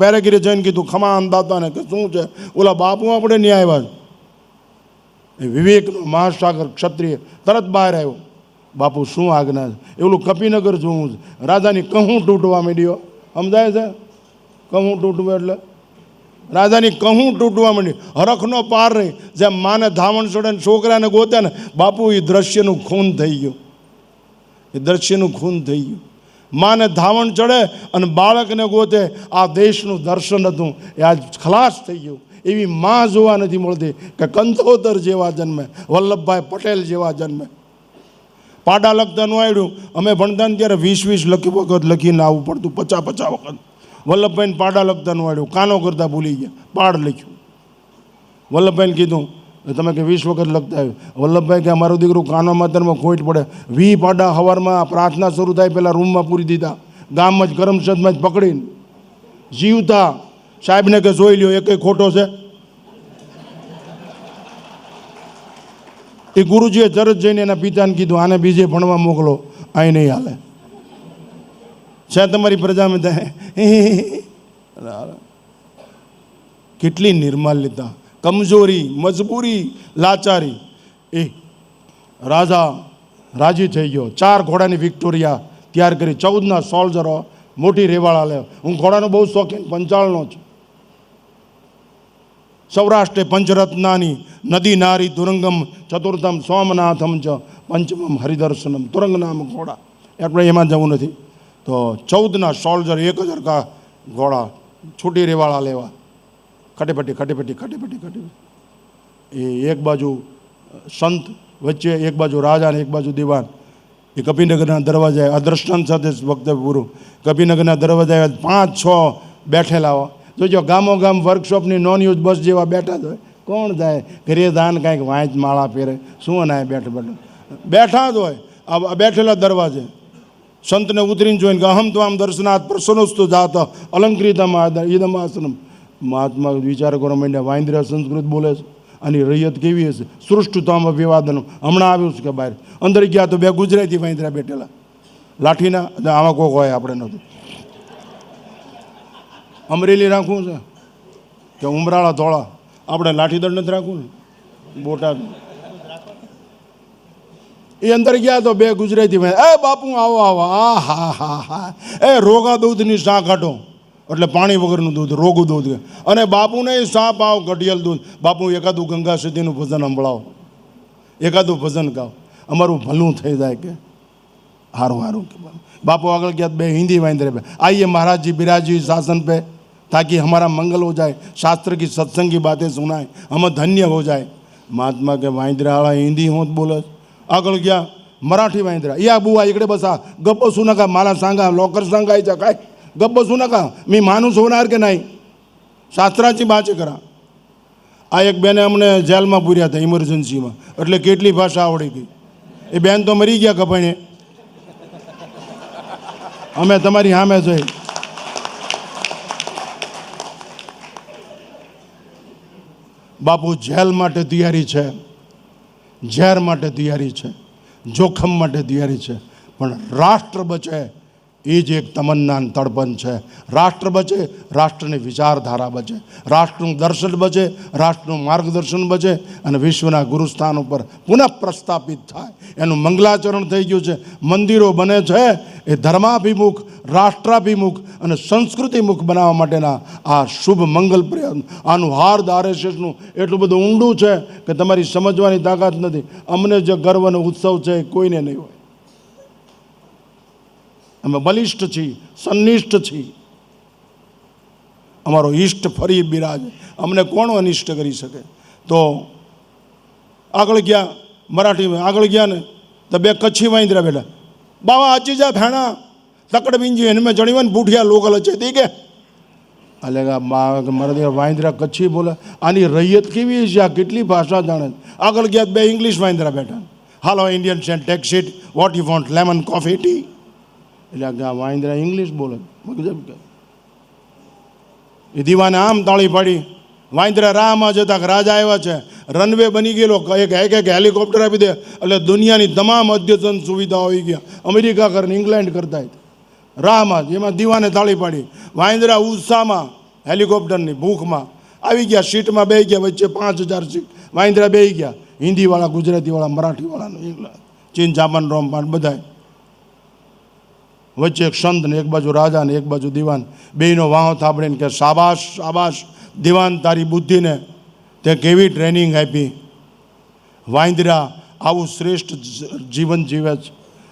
પેરેગીરે જઈને કીધું, ખમા અંદાતાને કે શું છે? ઓલા બાપુ આપણે નહીં આવ્યા. એ વિવેકનો મહાસાગર ક્ષત્રિય તરત બહાર આવ્યો. બાપુ શું આજ્ઞા છે? એવું કપિનગર જોવું છે. રાજાની કહું તૂટવા માંડ્યો. સમજાય છે? કહું તૂટવું એટલે રાજાની કહું તૂટવા માંડી. હરખનો પાર રહી. જેમ માને ધાવણ ચડે ને છોકરાને ગોતે ને, બાપુ એ દ્રશ્યનું ખૂન થઈ ગયું. એ દ્રશ્યનું ખૂન થઈ ગયું. માને ધાવણ ચડે અને બાળકને ગોતે. આ દેશનું દર્શન હતું એ આજ ખલાસ થઈ ગયું. એવી માં જોવા નથી મળતી કે કંથોતર જેવા જન્મે, વલ્લભભાઈ પટેલ જેવા જન્મે. પાડા લખતા ન આવડ્યું. અમે ભણતા ને ત્યારે 20 વખત લખીને આવવું પડતું, 50 વખત. વલ્લભભાઈને પાડા લખતા ન આવડ્યું, કાનો કરતાં ભૂલી ગયા, પાડ લખ્યું. વલ્લભભાઈને કીધું તમે કે 20 વખત લખતા આવ્યું. વલ્લભભાઈ કે અમારું દીકરું કાનો માતરમાં ખોટ પડે. 20 પાડા સવારમાં પ્રાર્થના શરૂ થાય પહેલાં રૂમમાં પૂરી દીધા. ગામમાં જ કરમસદમાં જ પકડીને જીવતા. સાહેબને કે જોઈ લ્યો એક ખોટો છે. એ ગુરુજીએ તરત જઈને એના પિતાને કીધું, આને બીજે ભણવા મોકલો, અહીં નહીં હાલે. છે તમારી પ્રજામાં કેટલી નિર્માલ્યતા, કમજોરી, મજબૂરી, લાચારી. એ રાજા રાજી થઈ ગયો. 4 ઘોડાની વિક્ટોરિયા તૈયાર કરી. 14ના સોલ્જરો, મોટી રેવાળા લે. હું ઘોડાનો બહુ શોખીન, પંચાળનો છું. સૌરાષ્ટ્રે પંચરત્નાની નદી નારી તુરંગમ, ચતુર્થમ સોમનાથમ ચ પંચમમ હરિદર્શનમ. તુરંગ નામ ઘોડા. આપણે એમાં જવું નથી. તો 14ના સોલ્જર, 1000 કા ઘોડા, છૂટી રેવાળા લેવા. ખટેપટ્ટી ખટેપટ્ટી ખટેપટ્ટી ખટેપટ્ટી. એ એક બાજુ સંત, વચ્ચે એક બાજુ રાજા ને એક બાજુ દીવાન. એ કપિનગરના દરવાજા. આ દ્રષ્ટાંત સાથે વક્તવ્ય પૂરું. કપિનગરના દરવાજા 5-6 બેઠેલા હોય. જોજો ગામો ગામ વર્કશોપની નોન યુઝ બસ જેવા બેઠા જ હોય. કોણ જાય ઘરે દાન કાંઈક વાંચ માળા પહેરે, શું ના બેઠા જ હોય. આ બેઠેલા દરવાજે સંતને ઉતરીને જોઈને કે અહમ તો આમ દર્શનાથ પ્રસન્નસ્તુ જાત અલંકૃતમાં ઈદમાસનમ. મહાત્મા વિચાર કરવા માંડ્યા, વાંદરા સંસ્કૃત બોલે છે, આની રૈયત કેવી હશે? સૃષ્ટુતામ અભિવાદન. હમણાં આવ્યું છે કે બહાર. અંદર ગયા તો 2 ગુજરાતી વાંદરા બેઠેલા લાઠીના. આમાં કોક હોય, આપણે નહોતું. અમરેલી રાખવું છે કે ઉમરાળા ધોળા? આપણે લાઠીદળ નથી રાખવું ને, બોટાદ. એ અંદર ગયા તો 2 ગુજરાતી ભાઈ, એ બાપુ આવો આવો, આ હા હા હા, એ રોગા દૂધની શા કાઢો, એટલે પાણી વગરનું દૂધ, રોગું દૂધ. અને બાપુને શા પાવ, ઘડિયાળ દૂધ. બાપુ એકાદું ગંગા સતીનું ભજન સંભળાવો, એકાદું ભજન ગાઓ, અમારું ભલું થઈ જાય. કે હારું હારું. કે બાપુ આગળ ગયા 2 હિન્દી વાંદરે पे, आइए महाराज जी बिराजी शासन पे, ताकि हमारा मंगल हो जाए, शास्त्र की सत्संग की बातें सुनाए, हम धन्य हो जाए. महात्मा के वांदरा वाला हिंदी होत बोले. આગળ ગયા મરાઠી વાંદરા. યા બુવા इकडे बसा, गप्प बसू नका, मला सांगा लवकर सांगायचं काय, गप्प बसू नका, मी माणूस होणार की नाही. શાસ્ત્રાથી બાચે કરા. આ એક બેને અમને જેલમાં પૂર્યા હતા ઇમરજન્સીમાં, એટલે કેટલી ભાષા આવડી ગઈ. એ બેન તો મરી ગયા કપાઈને, અમે તમારી સામે જોઈ. બાપુ જેલ માટે તૈયારી છે, ઝેર માટે તૈયારી છે, જોખમ માટે તૈયારી છે, પણ રાષ્ટ્ર બચે એ જ એક તમન્ના અને તડપણ છે. રાષ્ટ્ર બચે, રાષ્ટ્રની વિચારધારા બચે, રાષ્ટ્રનું દર્શન બચે, રાષ્ટ્રનું માર્ગદર્શન બચે અને વિશ્વના ગુરુસ્થાન ઉપર પુનઃ પ્રસ્થાપિત થાય. એનું મંગલાચરણ થઈ ગયું છે. મંદિરો બને છે એ ધર્માભિમુખ, રાષ્ટ્રાભિમુખ અને સંસ્કૃતિમુખ બનાવવા માટેના આ શુભ મંગલ પ્રયત્ન. આનું હાર્દ આરએસએસનું એટલું બધું ઊંડું છે કે તમારી સમજવાની તાકાત નથી. અમને જે ગર્વ અને ઉત્સવ છે એ કોઈને નહીં હોય. અમે બલિષ્ઠ છીએ, સંનિષ્ઠ છીએ. અમારો ઈષ્ટ ફરી બિરાજે, અમને કોણ અનિષ્ટ કરી શકે? તો આગળ ગયા, મરાઠીમાં આગળ ગયા ને તો બે કચ્છી વાંદરા બેઠા. બાવા આચી જા ભેણા તકડ બીંજી એને મેં જણી ને બુઠિયા લોકલ છે તે કે એટલે મારા વાંદરા કચ્છી બોલે. આની રૈયત કેવી છે? આ કેટલી ભાષા જાણે. આગળ ગયા બે ઇંગ્લિશ વાંદરા બેઠા. Hello Indian sent takes it, what you want, lemon, coffee, tea. એટલે આ વાંદરા ઇંગ્લિશ બોલે. એ દીવાને આમ તાળી પાડી. વાંદરા રાહમાં જતા રાજા આવ્યા છે, રનવે બની ગયેલો, એક હેલિકોપ્ટર આપી દે એટલે દુનિયાની તમામ અદ્યતન સુવિધાઓ આવી ગયા. અમેરિકા કરીને ઇંગ્લેન્ડ કરતા રાહમાં જ. એમાં દીવાને તાળી પાડી. વાંદરા ઉત્સાહમાં હેલિકોપ્ટરની ભૂખમાં આવી ગયા. સીટમાં બેસી ગયા. વચ્ચે 5000 સીટ. વાંદરા બેસી ગયા. હિન્દીવાળા, ગુજરાતીવાળા, મરાઠીવાળાનું, ઇંગ્લેન્ડ, ચીન, જાપાન, રોમ, બધા. વચ્ચે એક સંત ને એક બાજુ રાજા ને એક બાજુ દીવાન. બેયનો વાહો થાબડીને કે શાબાશ શાબાશ દીવાન, તારી બુદ્ધિને તે કેવી ટ્રેનિંગ આપી. વાંદરા આવું શ્રેષ્ઠ જીવન જીવે છે.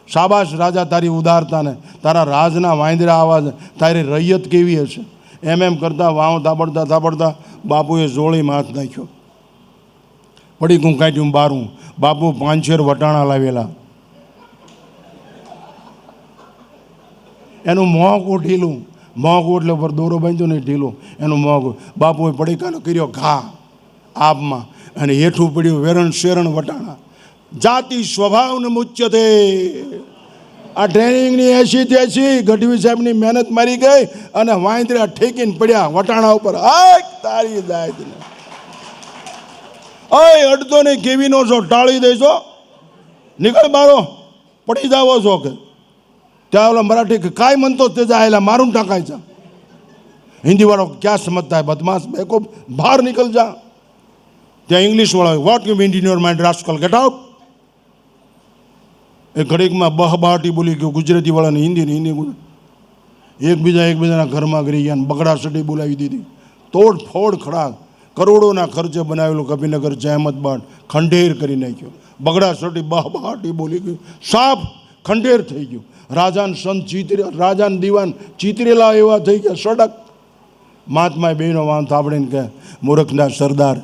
શાબાશ રાજા, તારી ઉદારતાને, તારા રાજના વાંદરા આવા છે, તારી રૈયત કેવી હશે. એમ કરતાં વાહો થાબડતા થાબડતા બાપુએ જોળીમાં હાથ નાખ્યો. પડીકું કાઢ્યું બારું. બાપુ 5 શેર વટાણા લાવેલા. એનું મોંઘું ઢીલું, મોંઘું એટલે ઉપર દોરો બાંધ્યો નહીં, ઢીલું એનું મોંઘું. બાપુએ પડીકાનો કર્યો ઘા આપમાં અને હેઠું પડ્યું વેરણ શેરણ વટાણા. જાતિ સ્વભાવને મુચ્યતે. આ ટ્રેનિંગની 80 ગઢવી સાહેબની મહેનત મારી ગઈ અને વાંદરા ઠેકીને પડ્યા વટાણા ઉપર. તારી જાય અડધો ને કેવીનો છો, ટાળી દઈશો, નીકળ બારો, પડી જાવો છો કે. ત્યાં ઓલા મરાઠી કાંઈ મનતો તે જાય મારું ટાંકાય છે. હિન્દીવાળો ક્યાં સમજતા હે બદમાશ, બેકો બહાર નીકળ જા. ત્યાં ઇંગ્લિશવાળા what you mean in your mind rascal, get out. એ ઘડીકમાં બહબાટી બોલી ગયું ગુજરાતીવાળાને હિન્દી. એકબીજાના ઘરમાં ગરી ગયા, બગડા સટી બોલાવી દીધી. તોડ ફોડ ખડા કરોડોના ખર્ચે બનાવેલું કભીનગર જહેમતબાદ ખંડેર કરી નાખ્યો. બગડા સટી બહબાટી બોલી ગયું, સાફ ખંડેર થઈ ગયું. રાજાન સંત રાજાન દીવાન ચીતરેલા એવા થઈ ગયા સડક. મહાત્માએ બેનો વાંધ થાબડીને કે મૂર્ખના સરદાર,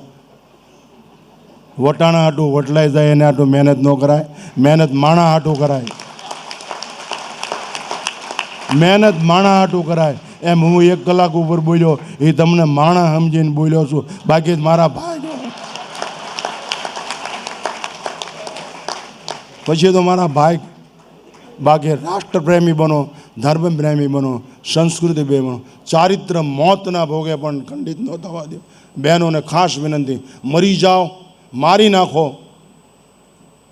વટાણા હાટું વટલાઈ જાય એને હાટું મહેનત ન કરાય, મહેનત માણા હાટું કરાય, મહેનત માણા હાટું કરાય. એમ હું 1 કલાક ઉપર બોલ્યો એ તમને માણા સમજીને બોલ્યો છું, બાકી મારા ભાઈ. પછી તો મારા ભાઈ. બાકી રાષ્ટ્રપ્રેમી બનો, ધર્મપ્રેમી બનો, સંસ્કૃતિ બનો. ચારિત્ર મોતના ભોગે પણ ખંડિત ન થવા દો. બહેનોને ખાસ વિનંતી, મરી જાઓ, મારી નાખો,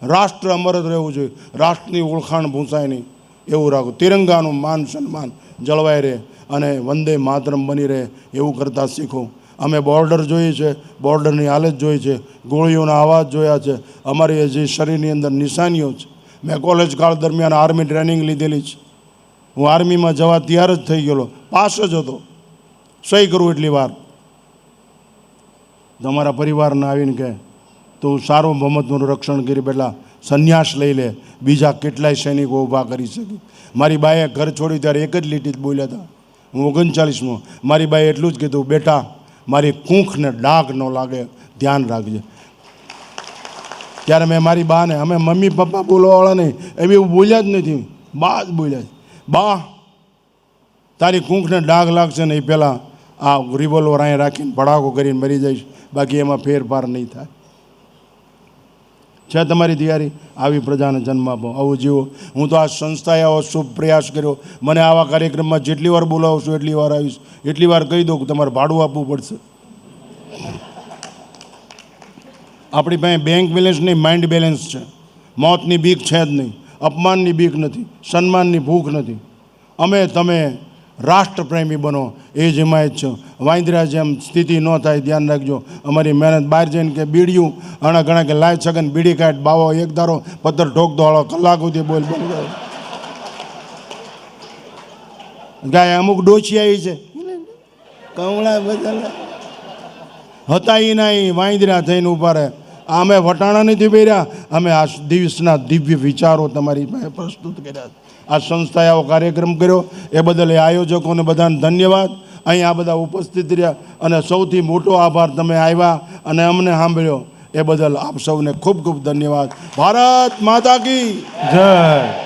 રાષ્ટ્ર અમર જ રહેવું જોઈએ. રાષ્ટ્રની ઓળખાણ ભૂંસાય નહીં એવું રાખો. તિરંગાનું માન સન્માન જળવાઈ રહે અને વંદે માતરમ બની રહે એવું કરતાં શીખો. અમે બોર્ડર જોઈએ છે, બોર્ડરની હાલત જોઈ છે, ગોળીઓના અવાજ જોયા છે, અમારી જે શરીરની અંદર નિશાનીઓ છે. મેં કોલેજ કાળ દરમિયાન આર્મી ટ્રેનિંગ લીધેલી છે. હું આર્મીમાં જવા તૈયાર જ થઈ ગયેલો, પાસ જ હતો, સહી કરું એટલી વાર. તમારા પરિવારને આવીને કહે તો સાર્વભૌમત્વનું રક્ષણ કરી પહેલાં સંન્યાસ લઈ લે, બીજા કેટલાય સૈનિકો ઊભા કરી શકી. મારી બાએ ઘર છોડી ત્યારે એક જ લીટી જ બોલ્યા હતા. હું 39માં. મારી બાએ એટલું જ કીધું, બેટા મારી કૂંખને ડાઘ ન લાગે, ધ્યાન રાખજે. ત્યારે મેં મારી બાને, અમે મમ્મી પપ્પા બોલવાવાળા નહીં, એમ એવું બોલ્યા જ નથી, બા જ બોલ્યા. બા તારી કૂંખને ડાઘ લાગશે ને એ પહેલાં આ રિવોલ્વર અહીં રાખીને ભડાકો કરીને મરી જઈશ, બાકી એમાં ફેરફાર નહીં થાય. છે તમારી તૈયારી? આવી પ્રજાને જન્મ આપો, આવું જીવો. હું તો આ સંસ્થાએ આવો શુભ પ્રયાસ કર્યો. મને આવા કાર્યક્રમમાં જેટલી વાર બોલાવશો એટલી વાર આવીશ. એટલી વાર કહી દઉં કે તમારે ભાડું આપવું પડશે. આપણી પાસે બેંક બેલેન્સ નહીં, માઇન્ડ બેલેન્સ છે. મોતની બીક છે જ નહીં, અપમાનની બીક નથી, સન્માનની ભૂખ નથી. અમે તમે રાષ્ટ્રપ્રેમી બનો એ જ હિમાયત છે. વાંદરા જેમ સ્થિતિ ન થાય ધ્યાન રાખજો. અમારી મહેનત બહાર જઈને કે બીડિયું ઘણા ઘણા કે લાય છગન બીડી કાઢ બાવો એક ધારો પથ્થર ઠોક દો હાલો કલાક સુધી બોલ બોલ ગાય. અમુક ડોચી આવી છે કમળા બધા હતા એ નહીં, વાંદરા થઈને ઉભા રહે. અમે વટાણા નથી પહેર્યા, અમે આ દિવસના દિવ્ય વિચારો તમારી પાસે પ્રસ્તુત કર્યા. આ સંસ્થાએ આવો કાર્યક્રમ કર્યો એ બદલ એ આયોજકોને બધાને ધન્યવાદ. અહીં આ બધા ઉપસ્થિત રહ્યા અને સૌથી મોટો આભાર તમે આવ્યા અને અમને સાંભળ્યો એ બદલ આપ સૌને ખૂબ ખૂબ ધન્યવાદ. ભારત માતા કી જય.